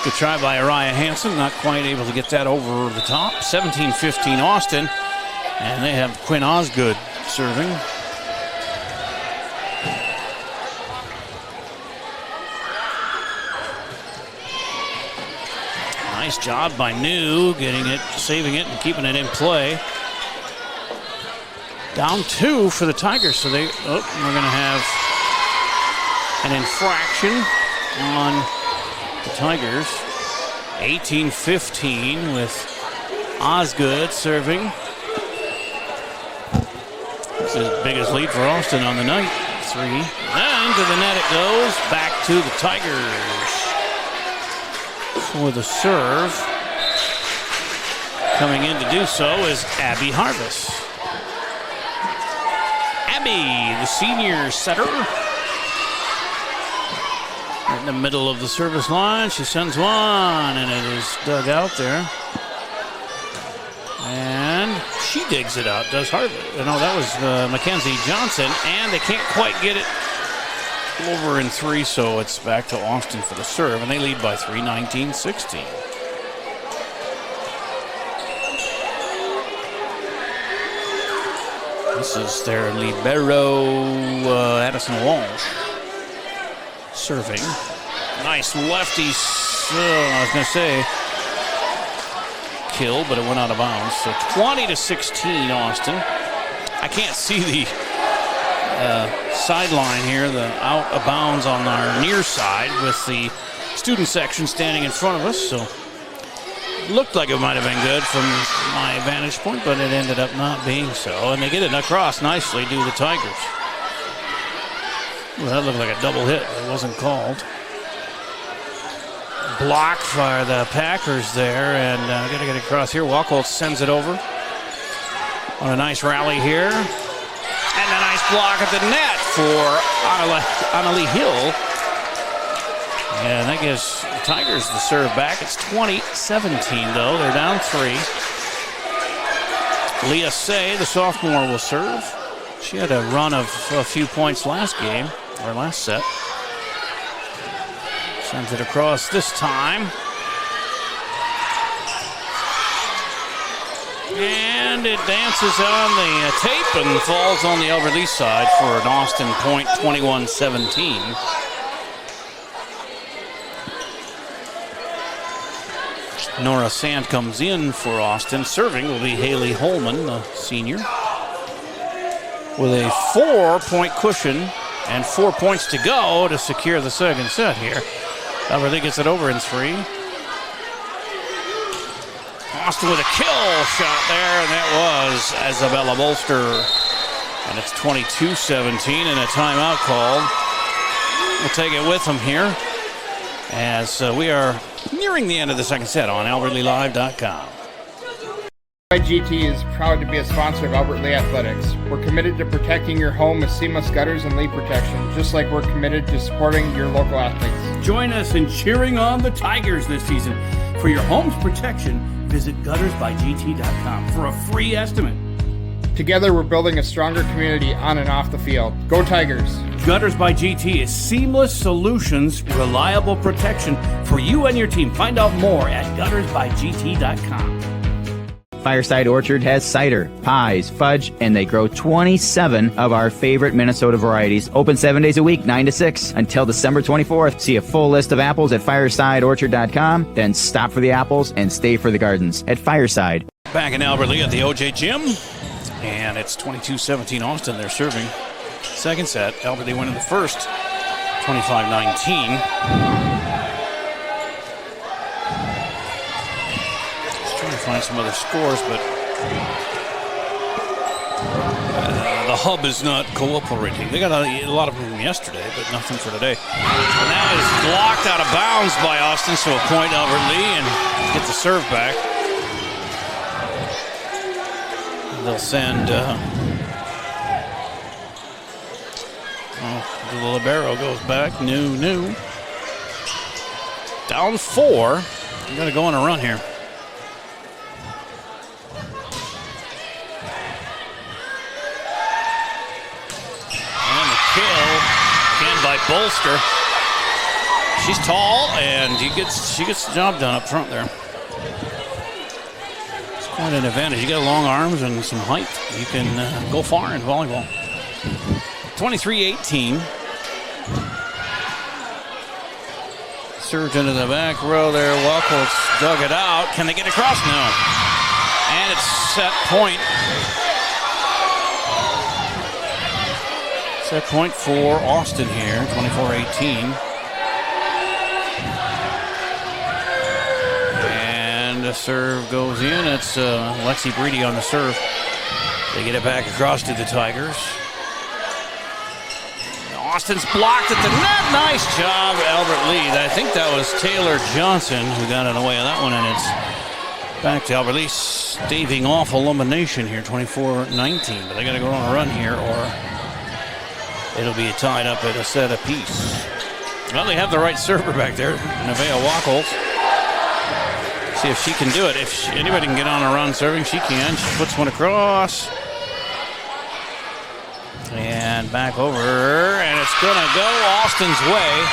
Good try by Araya Hansen, not quite able to get that over the top. 17-15 Austin, and they have Quinn Osgood serving. Nice job by New, getting it, saving it, and keeping it in play. Down 2 for the Tigers, so we're going to have an infraction on the Tigers. 18-15 with Osgood serving. This is the biggest lead for Austin on the night. 3. into the net it goes. Back to the Tigers. For the serve. Coming in to do so is Abby Harvest. Abby, the senior setter. Right in the middle of the service line. She sends one, and it is dug out there. And she digs it out, does Harvey. No, that was Mackenzie Johnson, and they can't quite get it over in three, so it's back to Austin for the serve, and they lead by 3, 19-16. This is their libero, Addison Walsh, serving. Nice lefty, I was going to say, kill, but it went out of bounds. So 20-16, Austin. I can't see the sideline here, the out of bounds on our near side with the student section standing in front of us. So it looked like it might have been good from my vantage point, but it ended up not being so. And they get it across nicely to the Tigers. Well, that looked like a double hit. It wasn't called. Block for the Packers there, and got to get it across here. Wacholtz sends it over on a nice rally here. And a nice block at the net for Annalie Hill. And that gives the Tigers the serve back. It's 20-17, though. They're down 3. Leah Say, the sophomore, will serve. She had a run of a few points last game, or last set. Sends it across this time. And it dances on the tape and falls on the Albert Lee side for an Austin point, 21-17. Nora Sand comes in for Austin. Serving will be Haley Holman, the senior, with a 4-point cushion and 4 points to go to secure the second set here. Albert Lee gets it over in 3. Austin with a kill shot there, and that was Isabella Bolster. And it's 22-17 and a timeout called. We'll take it with them here as we are nearing the end of the second set on AlbertLeeLive.com. GT is proud to be a sponsor of Albert Lee Athletics. We're committed to protecting your home with seamless gutters and leak protection, just like we're committed to supporting your local athletes. Join us in cheering on the Tigers this season. For your home's protection, visit guttersbygt.com for a free estimate. Together, we're building a stronger community on and off the field. Go Tigers! Gutters by GT is seamless solutions, reliable protection for you and your team. Find out more at guttersbygt.com. Fireside Orchard has cider, pies, fudge, and they grow 27 of our favorite Minnesota varieties. Open 7 days a week, 9 to 6, until December 24th. See a full list of apples at firesideorchard.com. Then stop for the apples and stay for the gardens at Fireside. Back in Albert Lee at the OJ Gym. And it's 22-17 Austin. They're serving. Second set. Albert Lee winning the first, 25-19. Trying to find some other scores, but the hub is not cooperating. They got a lot of them yesterday, but nothing for today. And that is blocked out of bounds by Austin, so a point Albert Lee, and get the serve back. They'll send the libero goes back. New. Down 4. I'm going to go on a run here. By Bolster. She's tall, and she gets the job done up front there. It's quite an advantage. You got long arms and some height. You can go far in volleyball. 23-18. Surge into the back row there. Wacholtz dug it out. Can they get across? No. And it's set point. Set point for Austin here, 24-18. And the serve goes in. It's Lexi Breedy on the serve. They get it back across to the Tigers. Austin's blocked at the net. Nice job, Albert Lee. I think that was Taylor Johnson who got in the way of that one, and it's back to Albert Lee staving off elimination here, 24-19. But they got to go on a run here, or it'll be tied up at a set apiece. Well, they have the right server back there, Nevaeh Wacholz. See if she can do it. If anybody can get on a run serving, she can. She puts one across. And back over, and it's going to go Austin's way.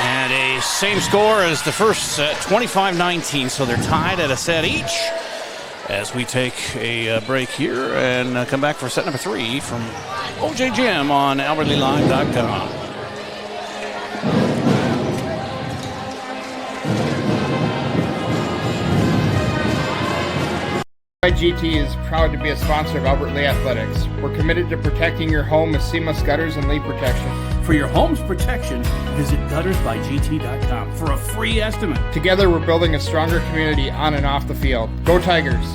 And a same score as the first set, 25-19. So they're tied at a set each as we take a break here and come back for set number 3 from OJ Gym on AlbertLeeLive.com. GT is proud to be a sponsor of Albert Lea Athletics. We're committed to protecting your home with seamless gutters and leak protection. For your home's protection, visit guttersbygt.com for a free estimate. Together, we're building a stronger community on and off the field. Go Tigers!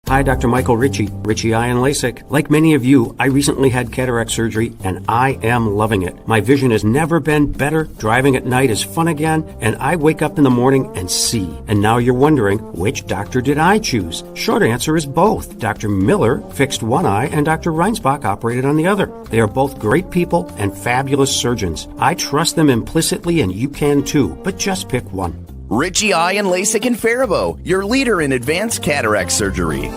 Hi, Dr. Michael Ritchie Eye and LASIK. Like many of you, I recently had cataract surgery, and I am loving it. My vision has never been better. Driving at night is fun again, and I wake up in the morning and see. And now you're wondering, which doctor did I choose? Short answer is both. Dr. Miller fixed one eye, and Dr. Reinsbach operated on the other. They are both great people and fabulous surgeons. I trust them implicitly, and you can too, but just pick one. Ritchie Eye and LASIK in Faribault, your leader in advanced cataract surgery.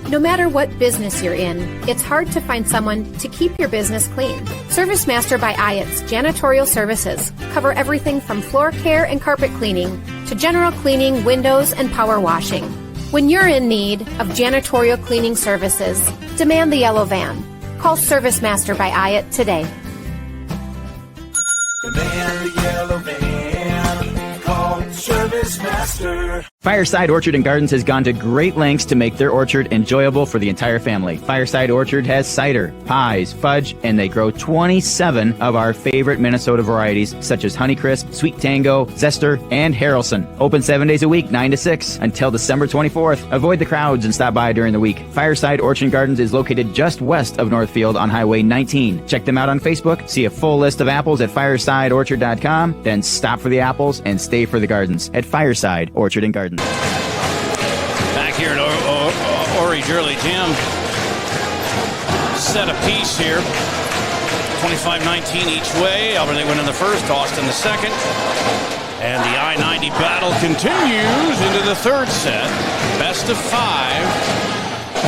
No matter what business you're in, it's hard to find someone to keep your business clean. ServiceMaster by Ayat's Janitorial Services cover everything from floor care and carpet cleaning to general cleaning, windows, and power washing. When you're in need of janitorial cleaning services, demand the yellow van. Call ServiceMaster by Ayat today. Demand the yellow van. Call ServiceMaster. Fireside Orchard and Gardens has gone to great lengths to make their orchard enjoyable for the entire family. Fireside Orchard has cider, pies, fudge, and they grow 27 of our favorite Minnesota varieties, such as Honeycrisp, Sweet Tango, Zester, and Harrelson. Open 7 days a week, 9 to 6, until December 24th. Avoid the crowds and stop by during the week. Fireside Orchard and Gardens is located just west of Northfield on Highway 19. Check them out on Facebook, see a full list of apples at firesideorchard.com, then stop for the apples and stay for the gardens at Fireside Orchard and Gardens. Back here at Ori Gurley Gym. Set a piece here. 25-19 each way. Albert Lee win in the first, Austin the second. And the I-90 battle continues into the third set. Best of 5.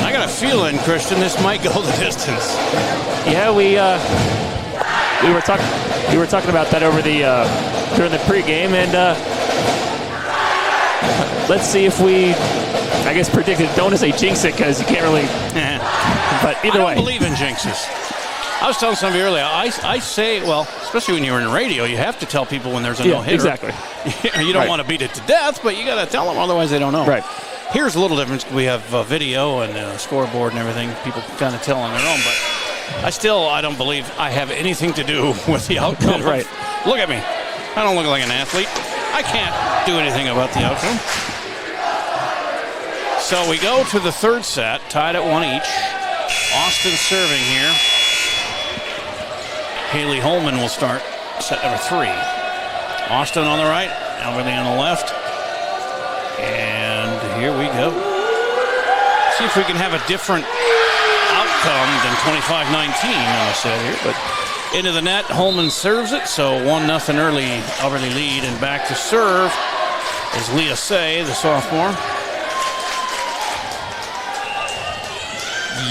I got a feeling, Christian, this might go the distance. Yeah, we were talking about that over the during the pregame, and let's see if we, I guess, predicted. Don't want to say jinx it because you can't really. But either way, I don't believe in jinxes. I was telling somebody earlier. I say, well, especially when you're in radio, you have to tell people when there's a no-hitter. Exactly. You don't want to beat it to death, but you got to tell them, otherwise they don't know. Right. Here's a little difference. We have video and scoreboard and everything. People can kind of tell on their own, but I don't believe I have anything to do with the outcome. Right. Look at me. I don't look like an athlete. I can't do anything about the outcome. So we go to the third set, tied at 1 each. Austin serving here. Haley Holman will start set number 3. Austin on the right, Albert Lee on the left. And here we go. See if we can have a different outcome than 25-19 on the set here. But into the net, Holman serves it, so 1-0 early Albert Lee lead. And back to serve is Leah Say, the sophomore.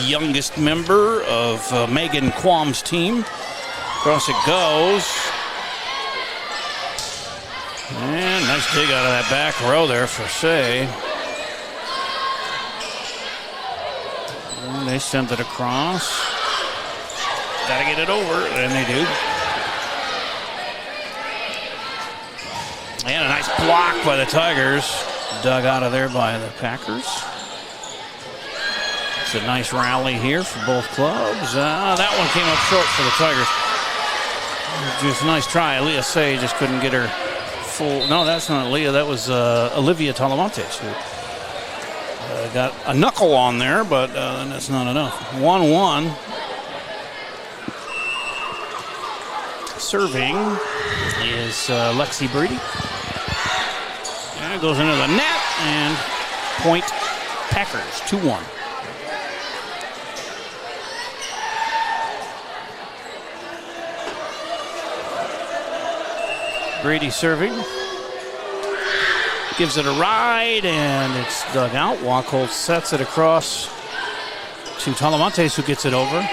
Youngest member of Megan Quam's team. Across it goes. And nice dig out of that back row there for Say. And they sent it across. Got to get it over, and they do. And a nice block by the Tigers. Dug out of there by the Packers. It's a nice rally here for both clubs. That one came up short for the Tigers. Just a nice try. Leah Say just couldn't get her full. No, that's not Leah. That was Olivia Talamontes who got a knuckle on there, but that's not enough. 1-1. Serving is Lexi Brady. And it goes into the net, and point Packers, 2-1. Brady serving. Gives it a ride, and it's dug out. Wachholz sets it across to Talamantes, who gets it over.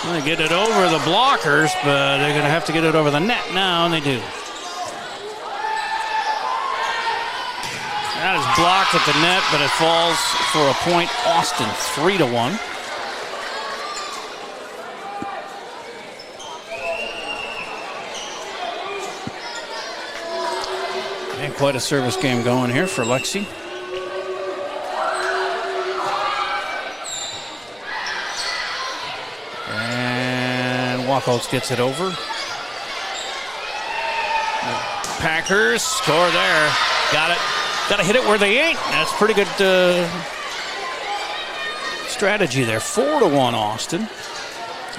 They get it over the blockers, but they're going to have to get it over the net now, and they do. That is blocked at the net, but it falls for a point. Austin, 3-1. And quite a service game going here for Lexi. And Wachholz gets it over. Packers score there. Got it. Got to hit it where they ain't. That's pretty good strategy there. 4-1 Austin.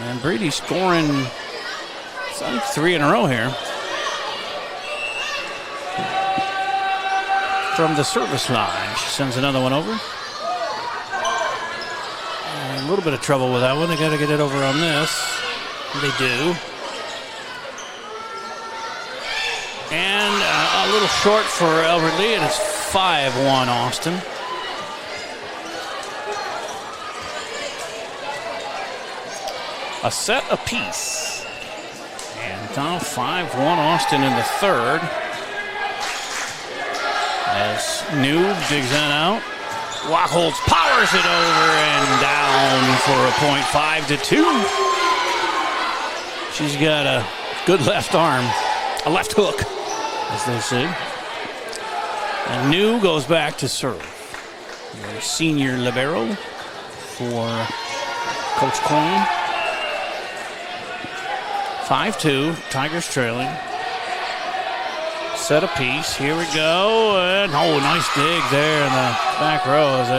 And Brady scoring, I think, 3 in a row here. From the service line. She sends another one over. And a little bit of trouble with that one. They got to get it over on this. They do. And a little short for Albert Lee, and it's 5-1 Austin. A set apiece. And now 5-1 Austin in the third. As Noob digs that out. Wachholz powers it over and down for a point. 5-2. She's got a good left arm. A left hook, as they say. And New goes back to serve. The senior libero for Coach Coyne. 5-2, Tigers trailing. Set a piece, here we go. And nice dig there in the back row. It's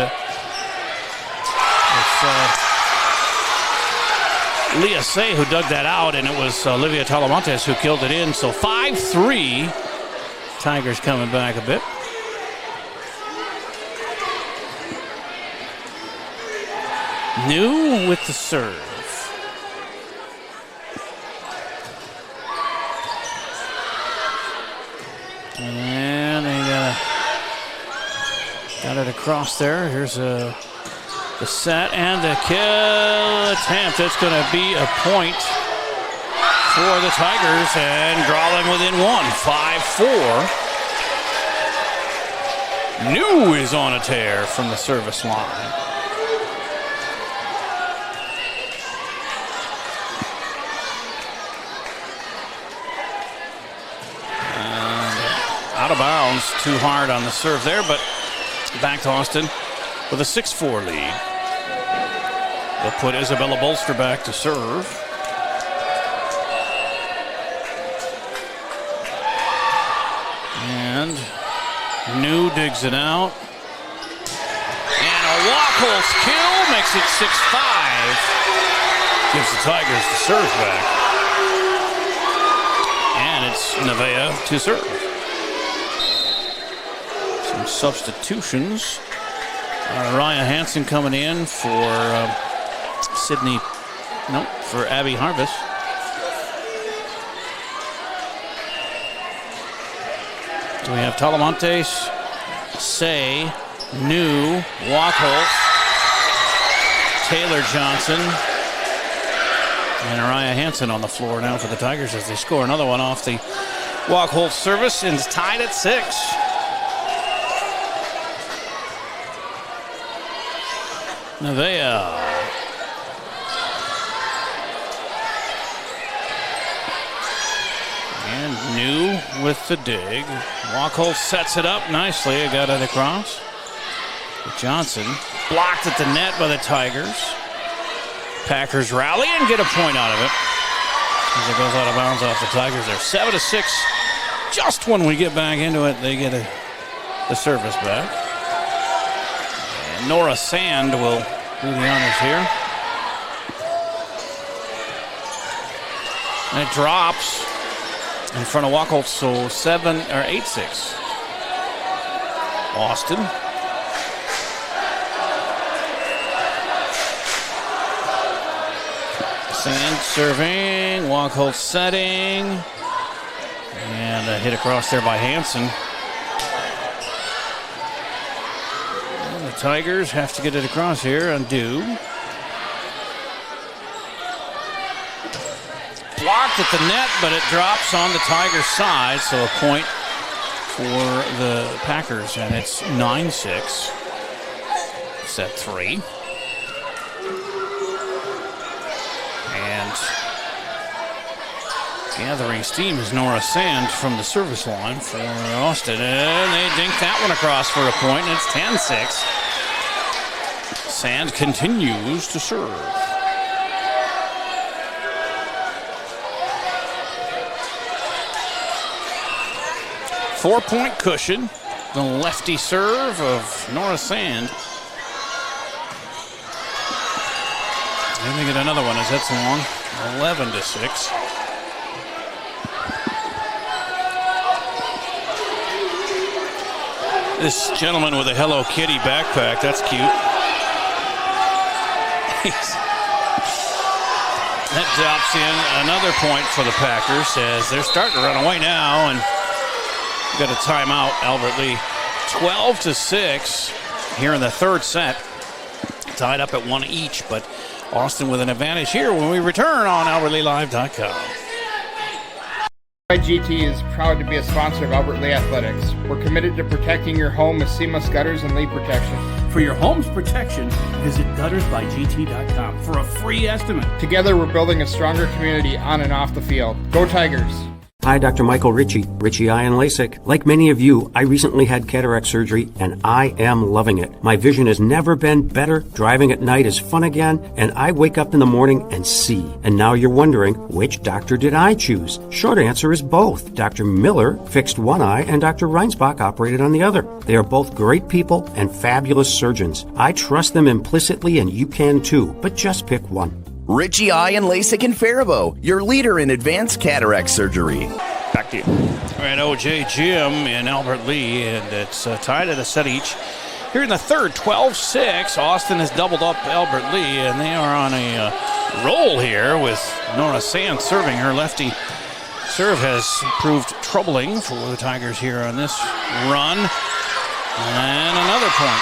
Leah Say who dug that out, and it was Olivia Talamantes who killed it in. So 5-3. Tigers coming back a bit. New with the serve. And they got it across there. Here's the set and the kill attempt. It's going to be a point for the Tigers, and draw them within one. 5-4. New is on a tear from the service line. Out of bounds, too hard on the serve there, but back to Austin with a 6-4 lead. They'll put Isabella Bolster back to serve. And New digs it out. And a Wachholz kill makes it 6-5. Gives the Tigers the serve back. And it's Nevaeh to serve. Some substitutions. Raya Hansen coming in for for Abby Harvest. So we have Talamantes, Say, New, Wachholz, Taylor Johnson, and Raya Hansen on the floor now for the Tigers as they score another one off the Wachholz service, and it's tied at 6. Nevaeh. And New with the dig. Wachholz sets it up nicely. It got it across. But Johnson blocked at the net by the Tigers. Packers rally and get a point out of it. As it goes out of bounds off the Tigers there. 7-6. Just when we get back into it, they get the service back. Nora Sand will do the honors here. And it drops in front of Wacholtz, so 8-6. Austin. Sand serving, Wacholtz setting. And a hit across there by Hansen. And the Tigers have to get it across here, undo. Blocked at the net, but it drops on the Tigers' side, so a point for the Packers, and it's 9-6. Set 3. And gathering steam is Nora Sand from the service line for Austin, and they dink that one across for a point, and it's 10-6. Sand continues to serve. 4-point cushion. The lefty serve of Nora Sand. And they get another one as that's long. 11-6. This gentleman with a Hello Kitty backpack, that's cute. That drops in another point for the Packers as they're starting to run away now, and got a timeout, Albert Lea. 12-6 here in the third set. Tied up at 1 each, but Austin with an advantage here when we return on AlbertLeaLive.com. GT is proud to be a sponsor of Albert Lea Athletics. We're committed to protecting your home with seamless gutters and leak protection. For your home's protection, visit guttersbygt.com for a free estimate. Together, we're building a stronger community on and off the field. Go Tigers! Hi, Dr. Michael Ritchie Eye and LASIK. Like many of you, I recently had cataract surgery, and I am loving it. My vision has never been better. Driving at night is fun again, and I wake up in the morning and see. And now you're wondering, which doctor did I choose? Short answer is both. Dr. Miller fixed one eye, and Dr. Reinsbach operated on the other. They are both great people and fabulous surgeons. I trust them implicitly, and you can too, but just pick one. Ritchie Eye and LASIK in Faribault, your leader in advanced cataract surgery. Back to you. All right, OJ Gym and Albert Lea, and it's tied at a set each. Here in the third, 12-6. Austin has doubled up Albert Lea, and they are on a roll here with Nora Sand serving. Her lefty serve has proved troubling for the Tigers here on this run. And another point.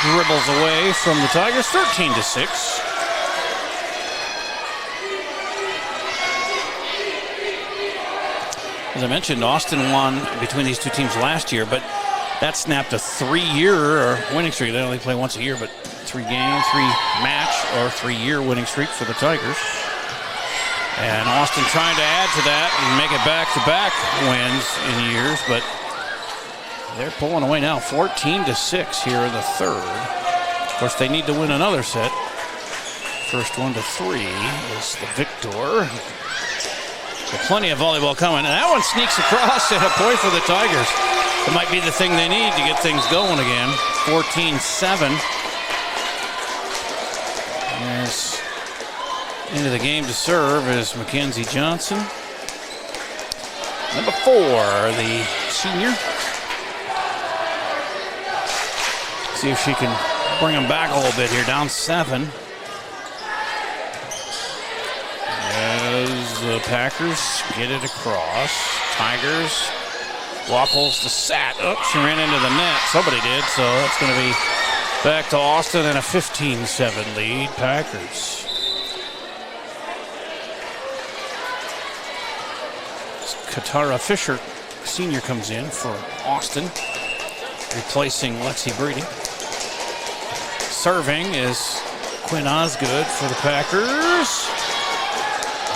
Dribbles away from the Tigers, 13-6. As I mentioned, Austin won between these two teams last year, but that snapped a 3-year winning streak. They only play once a year, but 3-match or 3-year winning streak for the Tigers. And Austin trying to add to that and make it back-to-back wins in years, but they're pulling away now, 14-6 here in the third. Of course, they need to win another set. First 1-3 is the victor. So plenty of volleyball coming. And that one sneaks across and a point for the Tigers. It might be the thing they need to get things going again. 14-7. As into the game to serve is Mackenzie Johnson. Number 4, the senior. See if she can bring them back a little bit here. Down 7. As the Packers get it across. Tigers waffles the sat. Oh, she ran into the net. Somebody did, so that's going to be back to Austin and a 15-7 lead. Packers. Katara Fisher, senior, comes in for Austin, replacing Lexi Breedy. Serving is Quinn Osgood for the Packers.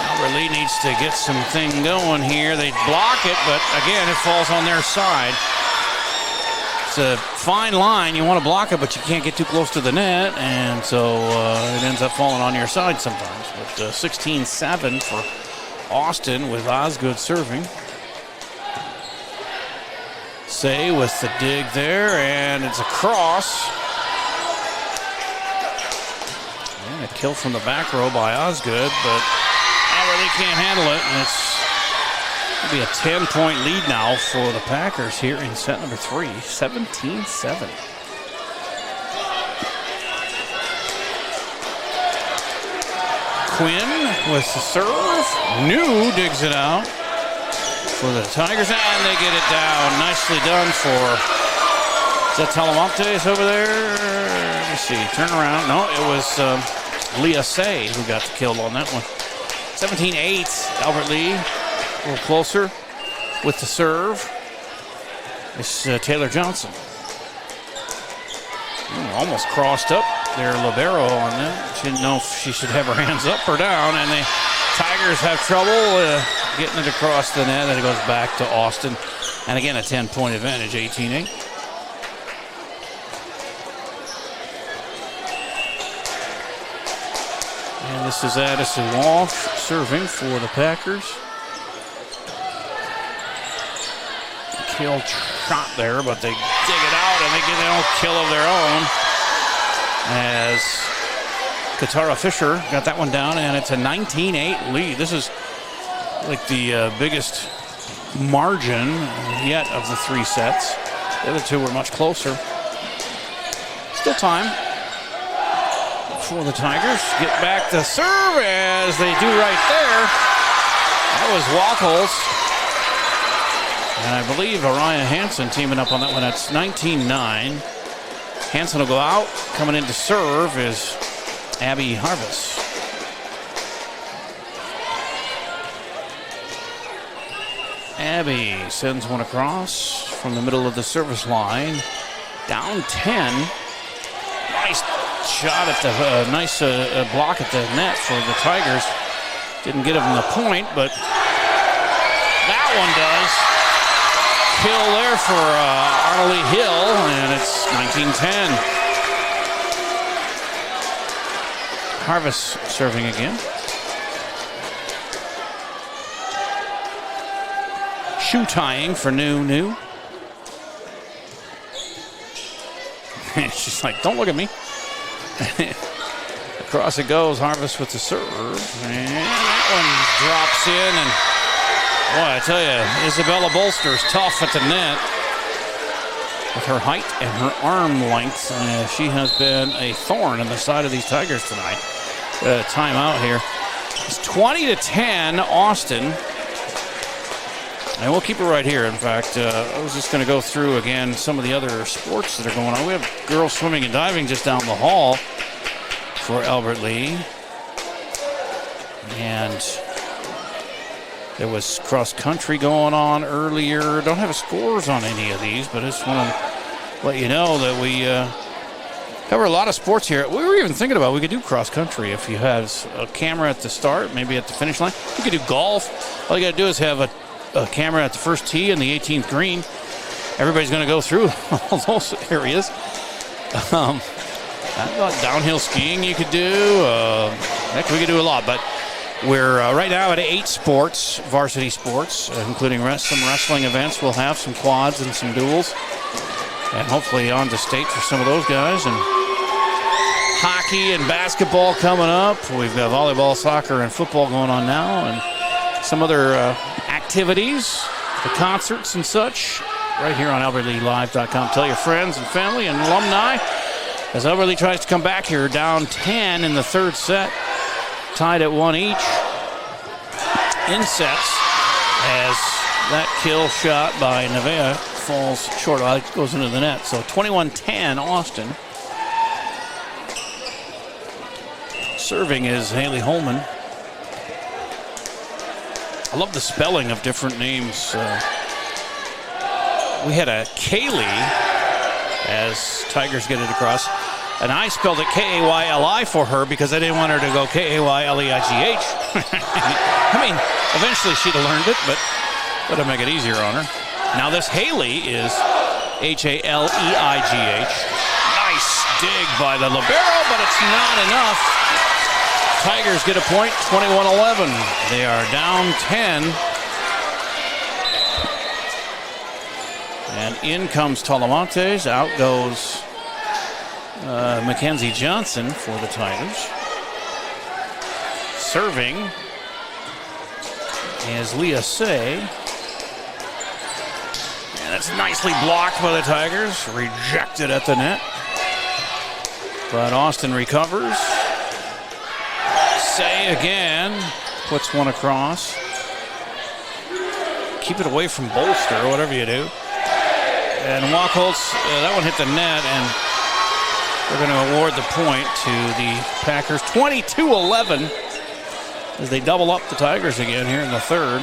Albert Lea needs to get some thing going here. They block it, but again, it falls on their side. It's a fine line. You want to block it, but you can't get too close to the net, and so it ends up falling on your side sometimes. But 16-7 for Austin with Osgood serving. Say with the dig there, and it's a cross. And a kill from the back row by Osgood, but Albert can't handle it, and it's going to be a 10-point lead now for the Packers here in set number 3, 17-7. Quinn with the serve. New digs it out for the Tigers, and they get it down. Nicely done for... Is that Talamontes over there? Let me see. Turn around. No, it was LEA who got the kill on that one. 17-8. Albert Lee a little closer with the serve. It's Taylor Johnson. Almost crossed up their libero on that. She didn't know if she should have her hands up or down, and the Tigers have trouble getting it across the net, and it goes back to Austin. And again, a 10-point advantage, 18-8. And this is Addison Walsh serving for the Packers. Kill shot there, but they dig it out and they get their own kill of their own. As Katara Fisher got that one down, and it's a 19-8 lead. This is like the biggest margin yet of the 3 sets. The other 2 were much closer. Still time for the Tigers. Get back the serve as they do right there. That was Wackles. And I believe Orion Hansen teaming up on that one. That's 19-9. Hansen will go out. Coming in to serve is Abby Harvis. Abby sends one across from the middle of the service line. Down 10. Nice shot at the nice block at the net for the Tigers. Didn't get them the point, but that one does. Kill there for Arnolie Hill, and it's 19-10. Harvis serving again. Shoe tying for New. She's like, don't look at me. Across it goes, Harvis with the serve. And that one drops in, and boy, I tell you, Isabella Bolster's tough at the net. With her height and her arm length, she has been a thorn in the side of these Tigers tonight. Timeout here. It's 20-10, Austin. And we'll keep it right here. In fact, I was just going to go through again some of the other sports that are going on. We have girls swimming and diving just down the hall for Albert Lee. And there was cross country going on earlier. Don't have scores on any of these, but I just want to let you know that we cover a lot of sports here. We were even thinking about we could do cross country if you had a camera at the start, maybe at the finish line. You could do golf. All you got to do is have a camera at the first tee and the 18th green. Everybody's going to go through all those areas. I thought downhill skiing you could do. Heck, we could do a lot, but we're right now at 8 sports, varsity sports, including some wrestling events. We'll have some quads and some duels, and hopefully on to state for some of those guys. And hockey and basketball coming up. We've got volleyball, soccer, and football going on now, and some other activities, the concerts and such, right here on AlbertLeeLive.com. Tell your friends and family and alumni as Albert Lee tries to come back here, down 10 in the third set, tied at 1 each in sets, as that kill shot by Nevea falls short. It goes into the net. So 21-10 Austin. Serving is Haley Holman. I love the spelling of different names. We had a Kaylee as Tigers get it across. And I spelled it K-A-Y-L-I for her because I didn't want her to go K-A-Y-L-E-I-G-H. I mean, eventually she'd have learned it, but that'll make it easier on her. Now this Haley is H-A-L-E-I-G-H. Nice dig by the libero, but it's not enough. Tigers get a point, 21-11. They are down 10. And in comes Talamontes. Out goes Mackenzie Johnson for the Tigers. Serving is Leah Say. And it's nicely blocked by the Tigers. Rejected at the net. But Austin recovers. Say again. Puts one across. Keep it away from Bolster, or whatever you do. And Wachholz, that one hit the net, and they're going to award the point to the Packers. 22-11 as they double up the Tigers again here in the third.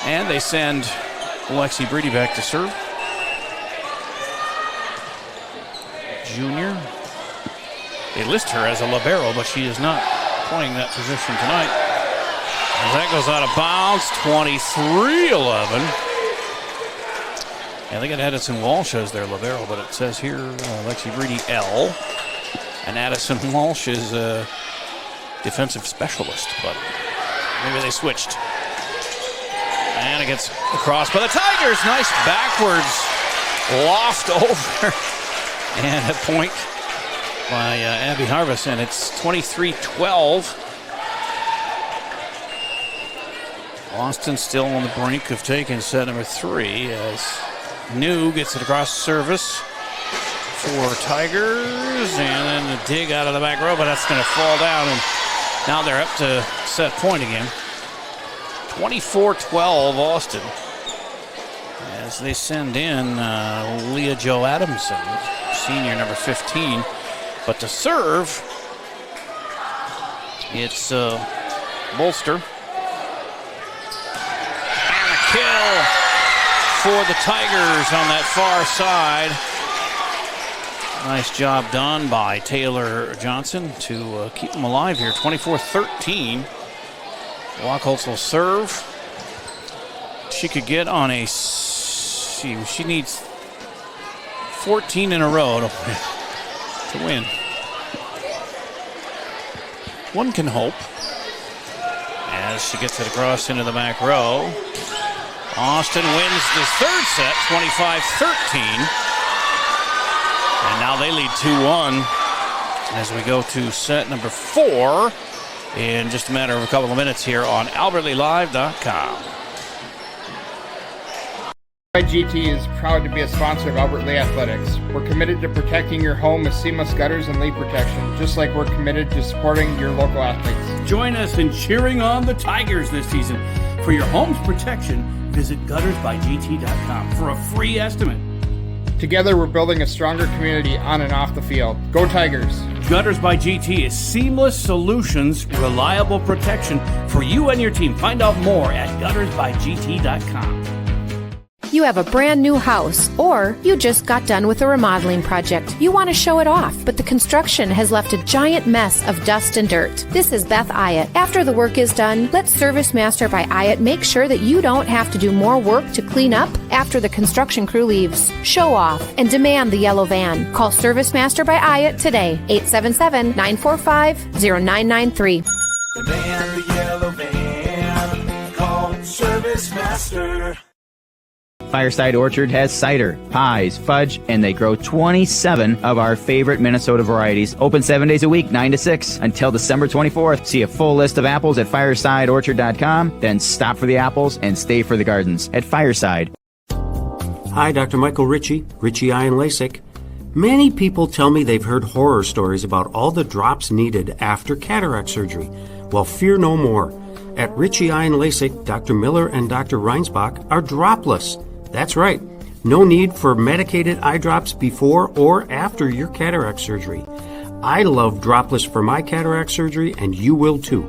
And they send Lexi Breedy back to serve. Junior. They list her as a libero, but she is not playing that position tonight. As that goes out of bounds, 23-11. I think Addison Walsh as their libero, but it says here Lexi Breedy L. And Addison Walsh is a defensive specialist, but maybe they switched. And it gets across by the Tigers. Nice backwards loft over. And a point by Abby Harvest, and it's 23-12. Austin still on the brink of taking set number 3 as New gets it across service for Tigers, and then the dig out of the back row, but that's going to fall down, and now they're up to set point again. 24-12 Austin as they send in Leah Jo Adamson, senior number 15, but to serve it's Bolster. Kill for the Tigers on that far side. Nice job done by Taylor Johnson to keep them alive here. 24-13. Wachholz will serve. She could get on a... She needs 14 in a row to win. One can hope. As she gets it across into the back row. Austin wins the third set, 25-13. And now they lead 2-1 as we go to set number 4 in just a matter of a couple of minutes here on AlbertLeeLive.com. GT is proud to be a sponsor of Albert Lea Athletics. We're committed to protecting your home with seamless gutters and leak protection, just like we're committed to supporting your local athletes. Join us in cheering on the Tigers this season. For your home's protection, visit guttersbygt.com for a free estimate. Together, we're building a stronger community on and off the field. Go Tigers! Gutters by GT is seamless solutions, reliable protection for you and your team. Find out more at guttersbygt.com. You have a brand new house, or you just got done with a remodeling project. You want to show it off, but the construction has left a giant mess of dust and dirt. This is Beth Ayatt. After the work is done, let Service Master by Ayatt make sure that you don't have to do more work to clean up after the construction crew leaves. Show off and demand the yellow van. Call Service Master by Ayatt today, 877-945-0993. Demand the yellow van. Call Service Master. Fireside Orchard has cider, pies, fudge, and they grow 27 of our favorite Minnesota varieties. Open 7 days a week, 9 to 6, until December 24th. See a full list of apples at firesideorchard.com. Then stop for the apples and stay for the gardens at Fireside. Hi, Dr. Michael Ritchie, Ritchie Eye and LASIK. Many people tell me they've heard horror stories about all the drops needed after cataract surgery. Well, fear no more. At Ritchie Eye and LASIK, Dr. Miller and Dr. Reinsbach are dropless. That's right. No need for medicated eye drops before or after your cataract surgery. I love dropless for my cataract surgery, and you will too.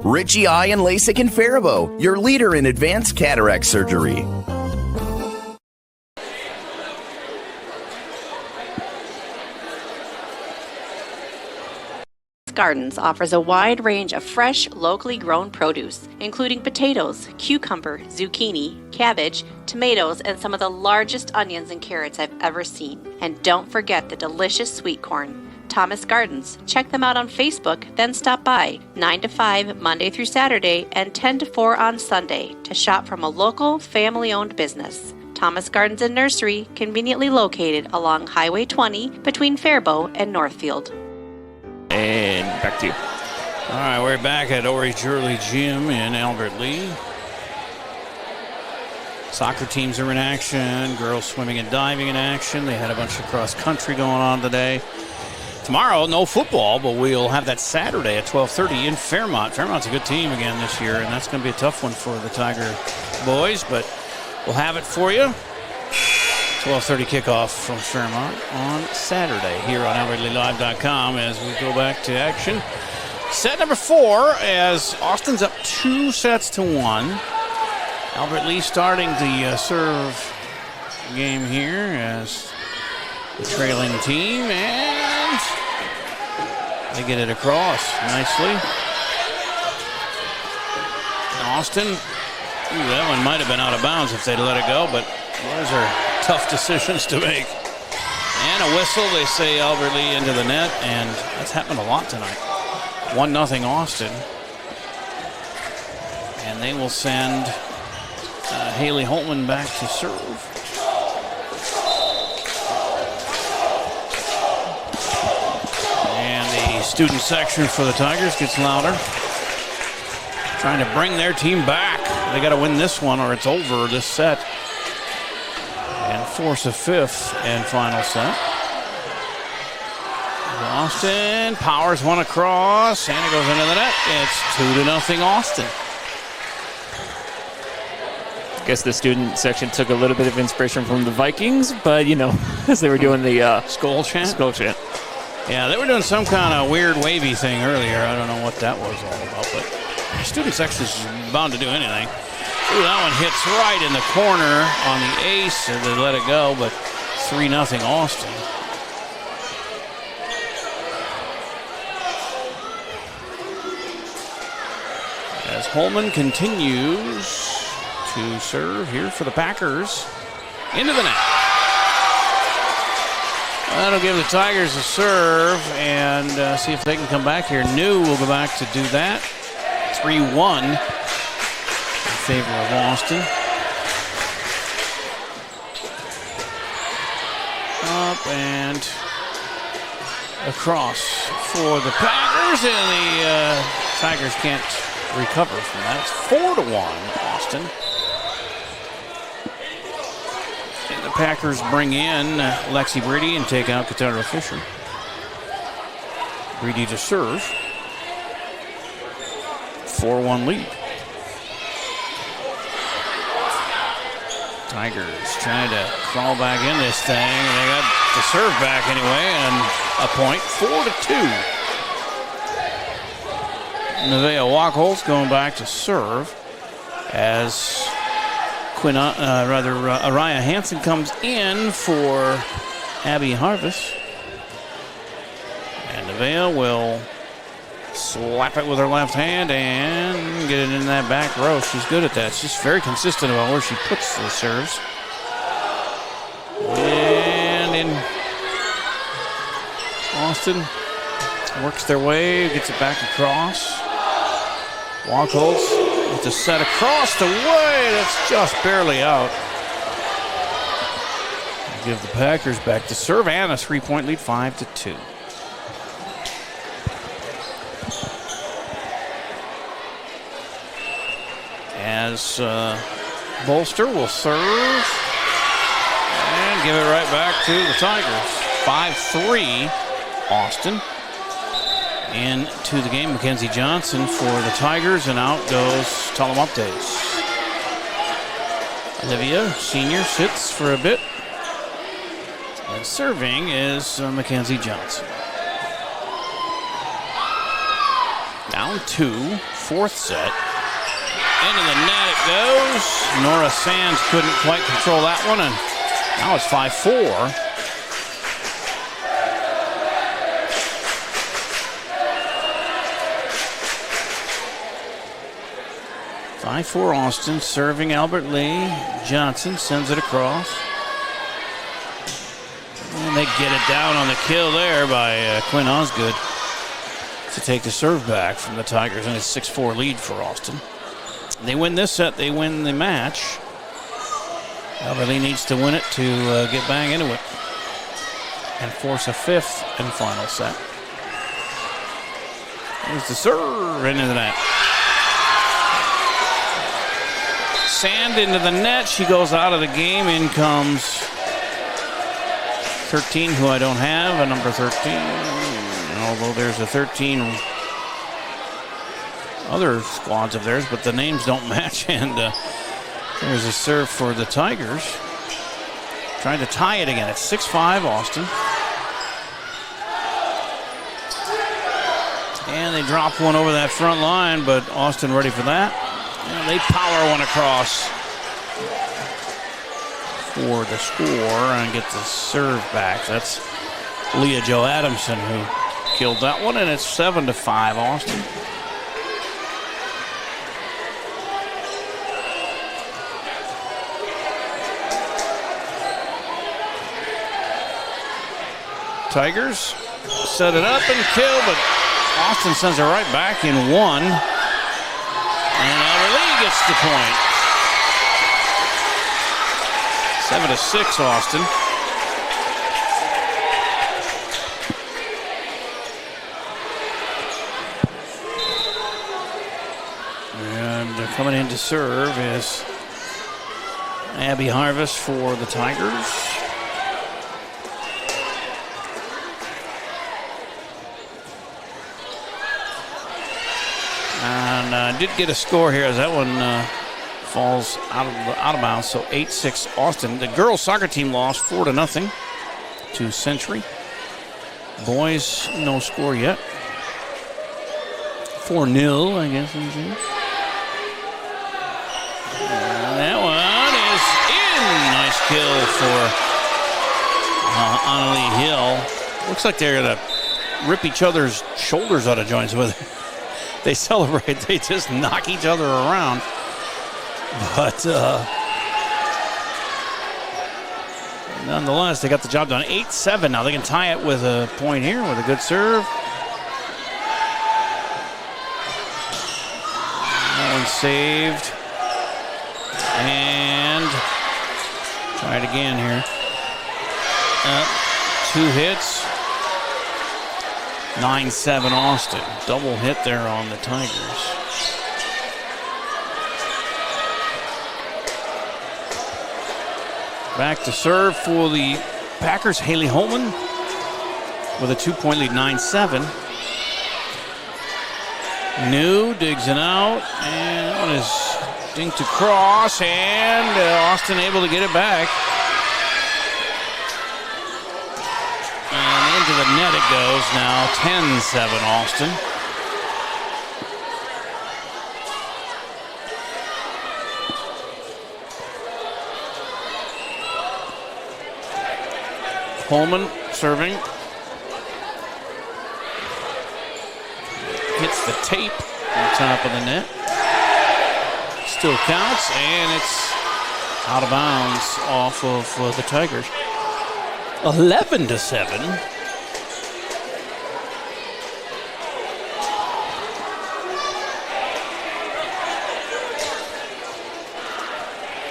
Ritchie Eye and LASIK in Faribault, your leader in advanced cataract surgery. Gardens offers a wide range of fresh, locally grown produce, including potatoes, cucumber, zucchini, cabbage, tomatoes, and some of the largest onions and carrots I've ever seen. And don't forget the delicious sweet corn. Thomas Gardens. Check them out on Facebook, then stop by 9 to 5 Monday through Saturday and 10 to 4 on Sunday to shop from a local, family-owned business. Thomas Gardens and Nursery, conveniently located along Highway 20 between Faribault and Northfield. And back to you. All right, we're back at Ori Jurley Gym in Albert Lea. Soccer teams are in action. Girls swimming and diving in action. They had a bunch of cross country going on today. Tomorrow, no football, but we'll have that Saturday at 12:30 in Fairmont. Fairmont's a good team again this year, and that's going to be a tough one for the Tiger boys, but we'll have it for you. 12:30 kickoff from Fairmont on Saturday here on AlbertLeeLive.com as we go back to action. Set number 4 as Austin's up 2-1. Albert Lea starting the serve game here as the trailing team, and they get it across nicely. Austin, that one might have been out of bounds if they'd let it go, but those are tough decisions to make. And a whistle, they say Albert Lea into the net, and that's happened a lot tonight. 1-0 Austin. And they will send Haley Holtman back to serve. And the student section for the Tigers gets louder. Trying to bring their team back. They got to win this one or it's over this set. And force a 5th and final set. Austin powers one across, and it goes into the net. It's 2-0 Austin. I guess the student section took a little bit of inspiration from the Vikings, but, you know, as they were doing the skull chant. Skull chant. Yeah, they were doing some kind of weird wavy thing earlier. I don't know what that was all about, but the student section is bound to do anything. Ooh, that one hits right in the corner on the ace, and they let it go, but 3-0 Austin. As Holman continues to serve here for the Packers. Into the net. That'll give the Tigers a serve and see if they can come back here. New will go back to do that. 3-1 in favor of Austin. Up and across for the Packers, and the Tigers can't recover from that. It's 4-1 Austin. And the Packers bring in Lexi Brady and take out Katara Fisher. Brady to serve. 4-1 lead. Tigers trying to crawl back in this thing, and they got the serve back anyway, and a point. 4-2. Nevaeh Wachholz going back to serve as Araya Hansen comes in for Abby Harvest. And Nevaeh will slap it with her left hand and get it in that back row. She's good at that. She's very consistent about where she puts the serves. And in Austin works their way, gets it back across. Wachholz with the set across the way. That's just barely out. Give the Packers back to serve and a 3-point lead, 5-2. As Bolster will serve and give it right back to the Tigers. 5-3 Austin. Into the game, Mackenzie Johnson for the Tigers, and out goes Talamaptes. Olivia, senior, sits for a bit. And serving is Mackenzie Johnson. Down 2, 4th set. Into the net it goes. Nora Sands couldn't quite control that one, and now it's 5-4. 5-4 Austin, serving Albert Lea. Johnson sends it across. And they get it down on the kill there by Quinn Osgood to take the serve back from the Tigers, and it's 6-4 lead for Austin. They win this set, they win the match. Albert Lea needs to win it to get back into it and force a 5th and final set. There's the serve into the net. Sand into the net. She goes out of the game. In comes 13, who I don't have, a number 13. Although there's a 13 other squads of theirs, but the names don't match. And there's a serve for the Tigers. Trying to tie it again. It's 6-5 Austin. And they drop one over that front line, but Austin ready for that. And they power one across for the score and get the serve back. That's Leah Jo Adamson who killed that one, and it's 7-5 Austin. Tigers set it up and kill, but Austin sends it right back in one. And LEA gets the point. 7-6 Austin. And coming in to serve is Abby Harvest for the Tigers. And did get a score here as that one falls out of bounds. So 8-6 Austin. The girls soccer team lost 4-0 to Century. Boys, no score yet. 4-0, I guess. That one is in. Nice kill for Annalie Hill. Looks like they're going to rip each other's shoulders out of joints with it. They celebrate, they just knock each other around. But nonetheless, they got the job done. 8-7 now. They can tie it with a point here with a good serve. That one saved. And try it again here. 2 hits. 9-7 Austin. Double hit there on the Tigers. Back to serve for the Packers. Haley Holman with a 2-point lead, 9-7. New digs it out, and that one is dinked across, and Austin able to get it back. And into the net it goes now, 10-7 Austin. Holman serving. Hits the tape on top of the net. Still counts, and it's out of bounds off of the Tigers. 11-7.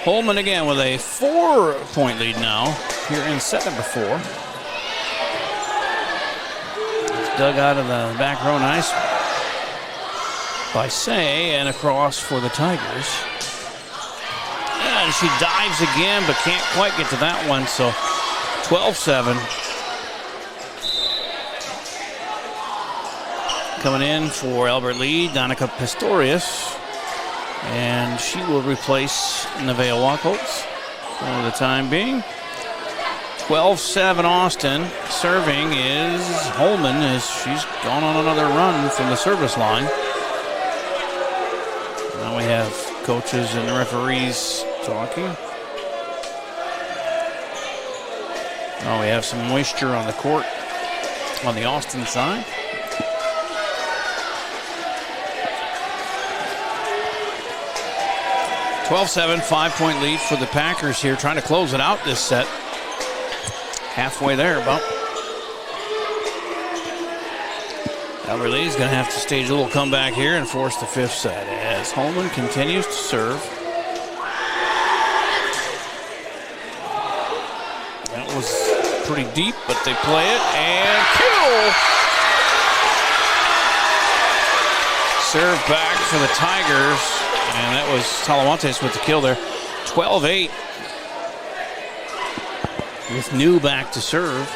Holman again with a 4-point lead now here in set number 4. It's dug out of the back row nice by Say, and across for the Tigers. And she dives again, but can't quite get to that one, so 12-7. Coming in for Albert Lee, Donica Pistorius. And she will replace Nevaeh Wachholtz for the time being. 12-7 Austin. Serving is Holman, as she's gone on another run from the service line. Now we have coaches and referees talking. Oh, we have some moisture on the court on the Austin side. (12-7), 5-point lead for the Packers here, trying to close it out this set. Halfway there, about. Albert Lee's going to have to stage a little comeback here and force the 5th set as Holman continues to serve. That was pretty deep, but they play it and kill. serve back for the Tigers, and that was Talamantes with the kill there. 12-8. With New back to serve.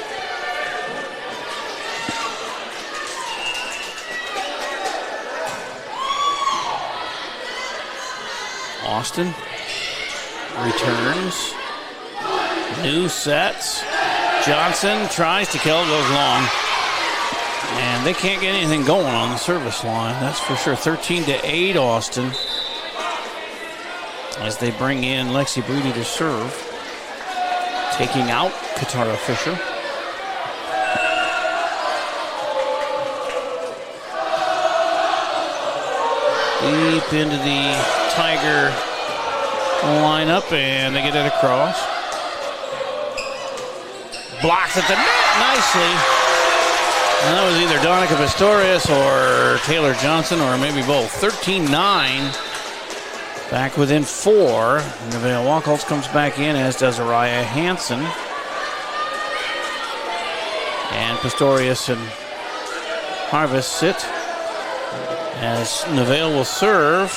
Austin returns. New sets. Johnson tries to kill, goes long. And they can't get anything going on the service line, that's for sure. 13-8 Austin. As they bring in Lexi Breedy to serve. Taking out Katara Fisher. Deep into the Tiger lineup, and they get it across. Blocked at the net nicely. And that was either Donica Pistorius or Taylor Johnson, or maybe both. 13-9. Back within 4. Nevaeh Wachholtz comes back in, as does Araya Hansen. And Pistorius and Harvest sit. As Nevaeh will serve.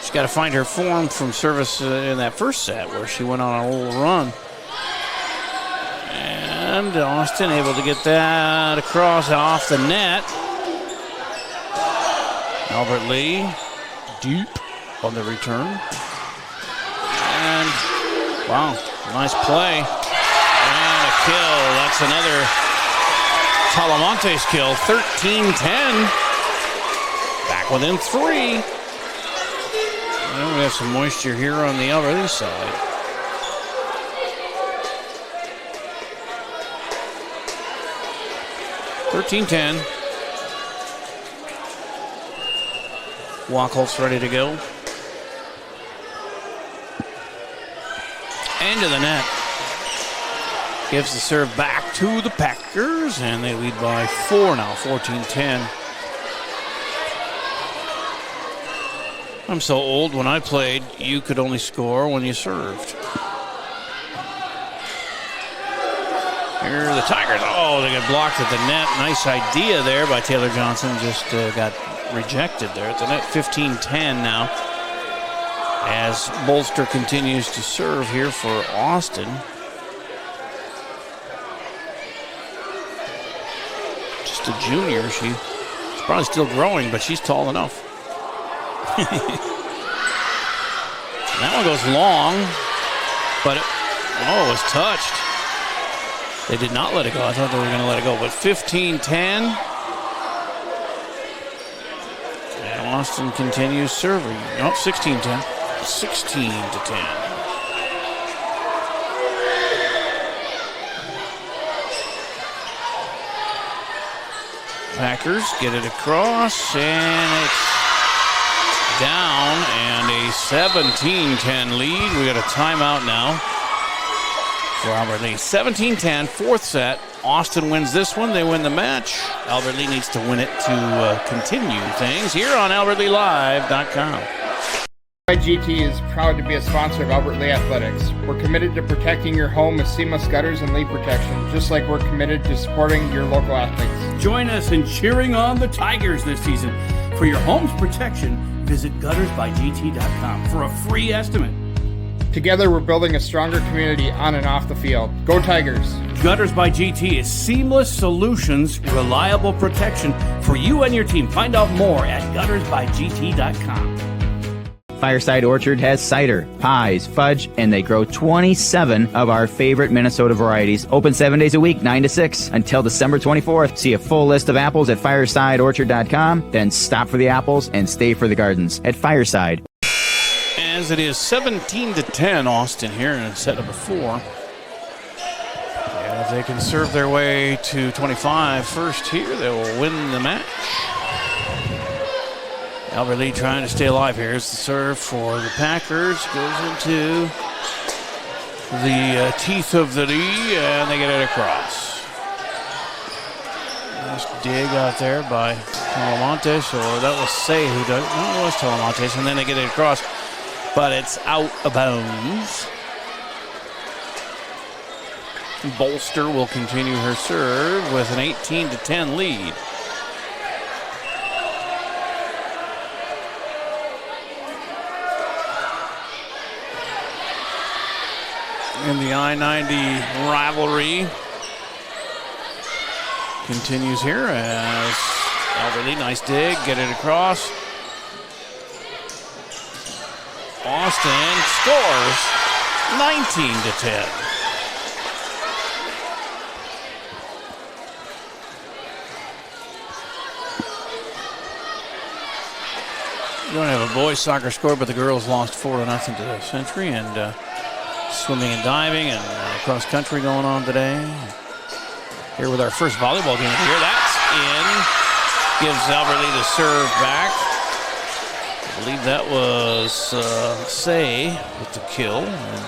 She's got to find her form from service in that first set where she went on a little run. And Austin able to get that across and off the net. Albert Lee deep on the return. And wow, nice play. And a kill. That's another Talamantes kill. 13-10. Back within 3. And we have some moisture here on the Albert Lee side. (13-10). Wachholtz ready to go. Into the net. Gives the serve back to the Packers, and they lead by 4 now, 14-10. I'm so old. When I played, you could only score when you served. Here are the Tigers. Oh, they got blocked at the net. Nice idea there by Taylor Johnson. Just got rejected there at the net. 15-10 now. As Bolster continues to serve here for Austin. Just a junior. She's probably still growing, but she's tall enough. That one goes long, but it was touched. They did not let it go. I thought they were going to let it go, but 15-10. And Austin continues serving. Nope, 16-10. 16-10. Packers get it across, and it's down, and a 17-10 lead. We got a timeout now for Albert Lee. 17-10, fourth set. Austin wins this one. They win the match. Albert Lee needs to win it to continue things here on AlbertLeeLive.com. GT is proud to be a sponsor of Albert Lee Athletics. We're committed to protecting your home with seamless gutters and leak protection, just like we're committed to supporting your local athletes. Join us in cheering on the Tigers this season. For your home's protection, visit guttersbygt.com for a free estimate. Together, we're building a stronger community on and off the field. Go Tigers! Gutters by GT is seamless solutions, reliable protection for you and your team. Find out more at guttersbygt.com. Fireside Orchard has cider, pies, fudge, and they grow 27 of our favorite Minnesota varieties. Open 7 days a week, 9 to 6, until December 24th. See a full list of apples at firesideorchard.com. Then stop for the apples and stay for the gardens at Fireside. As it is 17-10, Austin here in set number 4. And if they can serve their way to 25 first here, they will win the match. Albert Lee trying to stay alive here. Here's the serve for the Packers. Goes into the teeth of the D, and they get it across. Nice dig out there by Talamantes, or that was Say who does. No, it was Talamantes, and then they get it across, but it's out of bounds. Bolster will continue her serve with an 18-10 lead. in the I-90 rivalry continues here as Albert Lee, nice dig, get it across. Austin scores 19-10. You don't have a boys soccer score, but the girls lost 4-0 to the Century, and swimming and diving and cross country going on today. Here with our first volleyball game of the year. That's in. Gives Albert Lee the serve back. I believe that was Say with the kill. And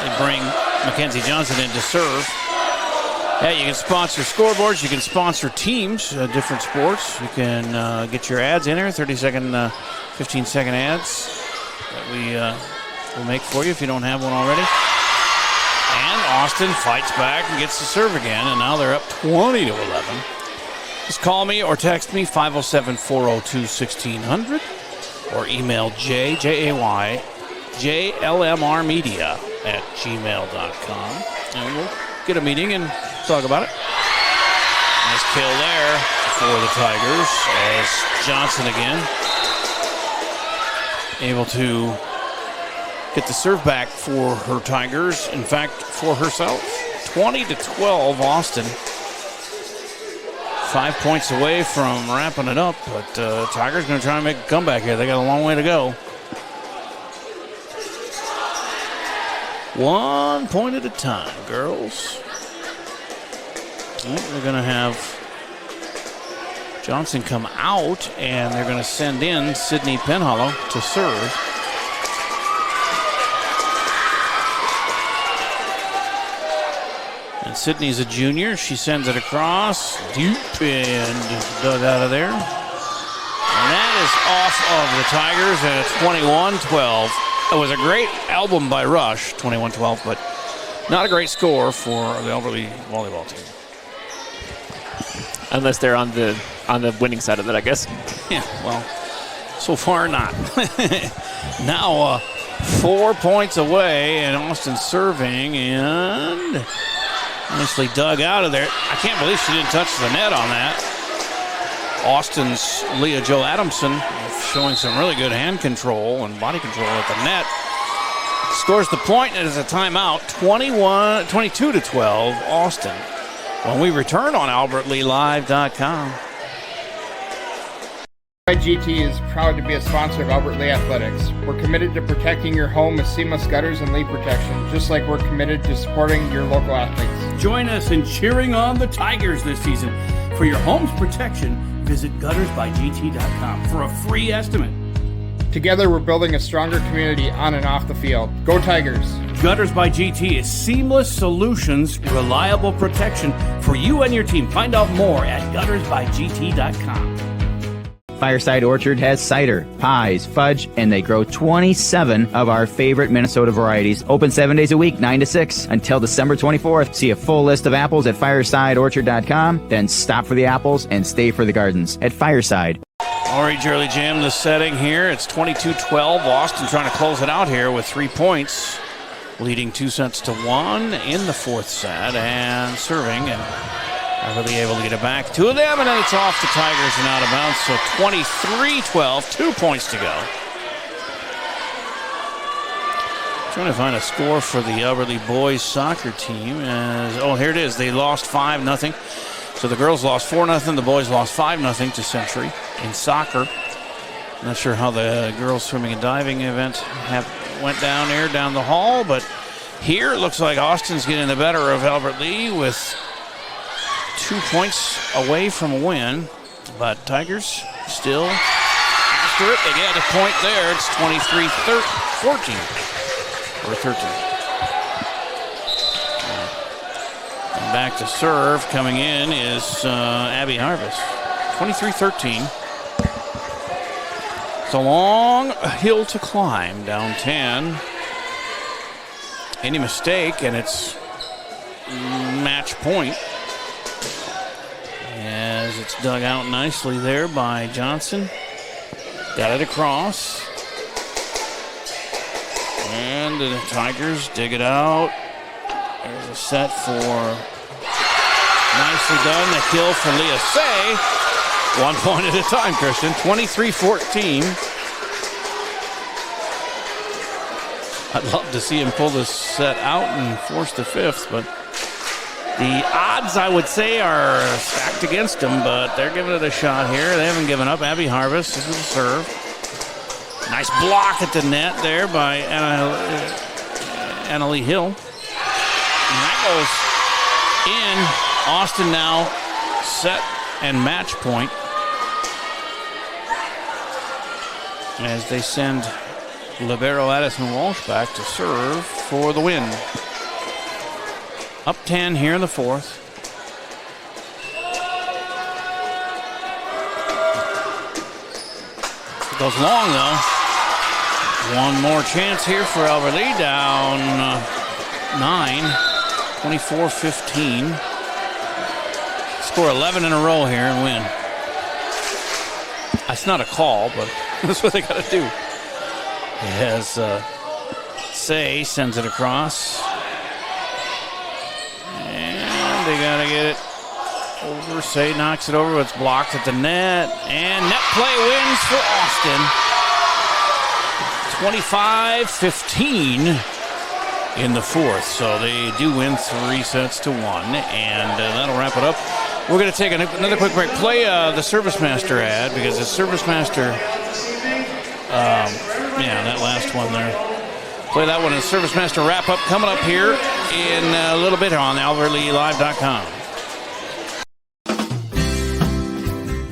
they bring Mackenzie Johnson in to serve. Yeah, you can sponsor scoreboards. You can sponsor teams, different sports. You can get your ads in there, 30-second, 15-second ads that we will make for you if you don't have one already. And Austin fights back and gets the serve again, and now they're up 20-11. Just call me or text me, 507-402-1600, or email JLMRmedia@gmail.com, and we'll get a meeting and talk about it. Nice kill there for the Tigers as Johnson again able to get the serve back for her Tigers. In fact, for herself. 20-12 Austin. 5 points away from wrapping it up, but Tigers going to try and make a comeback here. They got a long way to go. 1 point at a time, girls. They're going to have Johnson come out, and they're going to send in Sydney Penhollow to serve. And Sydney's a junior. She sends it across, deep, and dug out of there. And that is off of the Tigers, and it's 21-12. It was a great album by Rush, 21-12, but not a great score for the Albert Lee volleyball team. Unless they're on the winning side of it, I guess. Yeah, well, so far not. Now 4 points away, and Austin serving, and nicely dug out of there. I can't believe she didn't touch the net on that. Austin's Leah Jo Adamson showing some really good hand control and body control at the net. Scores the point, and it's a timeout, 22-12 Austin. When we return on AlbertLeeLive.com. GT is proud to be a sponsor of Albert Lee Athletics. We're committed to protecting your home with seamless gutters and leak protection, just like we're committed to supporting your local athletes. Join us in cheering on the Tigers this season. For your home's protection, visit guttersbygt.com for a free estimate. Together, we're building a stronger community on and off the field. Go Tigers! Gutters by GT is seamless solutions, reliable protection for you and your team. Find out more at guttersbygt.com. Fireside Orchard has cider, pies, fudge, and they grow 27 of our favorite Minnesota varieties. Open 7 days a week, 9 to 6, until December 24th. See a full list of apples at firesideorchard.com. Then stop for the apples and stay for the gardens at Fireside. All right, Jerry Jim, the setting here. It's 22-12. Austin trying to close it out here with 3 points, leading 2-1 in the fourth set, and serving, and really able to get it back. 2 of them, and then it's off the Tigers and out of bounds. So 23-12, 2 points to go. Trying to find a score for the Albert Lee boys soccer team. Here it is. They lost 5-0. So the girls lost 4-0. The boys lost 5-0 to Century in soccer. Not sure how the girls swimming and diving event went down there, down the hall, but here it looks like Austin's getting the better of Albert Lee with 2 points away from a win, but Tigers still after it. They get a point there. It's 23-14 or 13. And back to serve coming in is Abby Harvest. 23-13. It's a long hill to climb, down 10. Any mistake, and it's match point. As it's dug out nicely there by Johnson. Got it across. And the Tigers dig it out. There's a set for nicely done. The kill for LEA. 1 point at a time, Christian. 23-14. I'd love to see him pull this set out and force the fifth, but the odds, I would say, are stacked against them, but they're giving it a shot here. They haven't given up. Abby Harvest, this is a serve. Nice block at the net there by Annalie Hill. And that goes in. Austin now set and match point as they send libero Addison Walsh back to serve for the win. Up 10 here in the fourth. It goes long, though. One more chance here for Albert Lea, down 9, 24-15. Score 11 in a row here and win. That's not a call, but that's what they got to do. As Say sends it across. And they got to get it over. Say knocks it over. It's blocked at the net. And net play wins for Austin. 25-15 in the fourth. So they do win 3-1. And that'll wrap it up. We're going to take another quick break. Play the Service Master ad, because the Service Master, that last one there. Play that one in the Service Master wrap up coming up here in a little bit on AlbertLeaLive.com.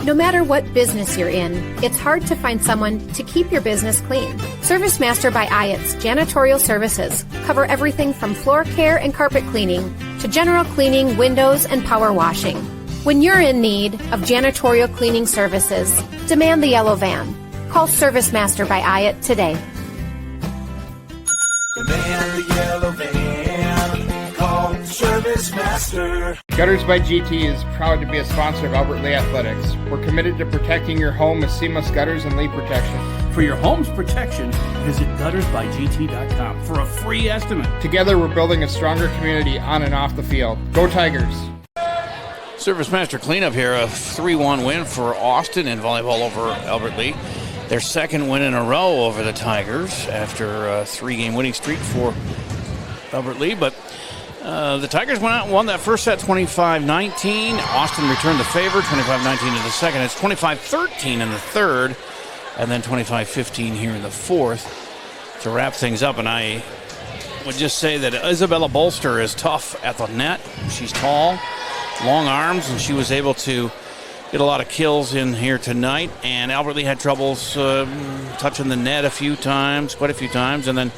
No matter what business you're in, it's hard to find someone to keep your business clean. Service Master by IATS Janitorial Services cover everything from floor care and carpet cleaning to general cleaning, windows, and power washing. When you're in need of janitorial cleaning services, demand the yellow van. Call Service Master by IAT today. Demand the yellow van. Call Service Master. Gutters by GT is proud to be a sponsor of Albert Lea Athletics. We're committed to protecting your home with seamless gutters and leak protection. For your home's protection, visit guttersbygt.com for a free estimate. Together, we're building a stronger community on and off the field. Go Tigers! Service Master cleanup here, a 3-1 win for Austin in volleyball over Albert Lea. Their second win in a row over the Tigers after a 3-game winning streak for Albert Lea. But the Tigers went out and won that first set 25-19. Austin returned the favor, 25-19 in the second. It's 25-13 in the third, and then 25-15 here in the fourth to wrap things up. And I would just say that Isabella Bolster is tough at the net. She's tall, long arms, and she was able to get a lot of kills in here tonight. And Albert Lea had troubles touching the net quite a few times, and then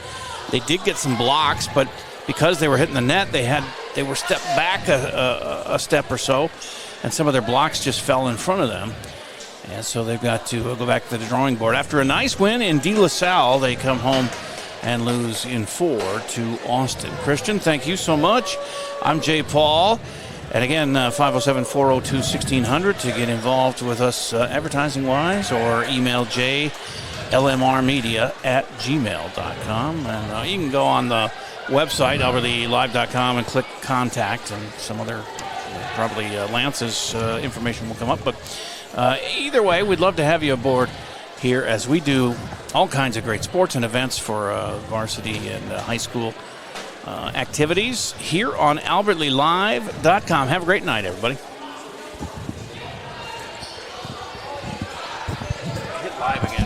they did get some blocks, but because they were hitting the net, they were stepped back a step or so, and some of their blocks just fell in front of them. And so they've got to go back to the drawing board. After a nice win in De La Salle, they come home and lose in 4 to Austin. Christian, thank you so much. I'm Jay Paul. And again, 507-402-1600 to get involved with us advertising-wise, or email jlmrmedia@gmail.com. And you can go on the website, AlbertLeaLive.com, and click Contact, and some other, probably Lance's information will come up. But either way, we'd love to have you aboard here as we do all kinds of great sports and events for varsity and high school activities here on AlbertLeaLive.com. Have a great night, everybody. Hit live again.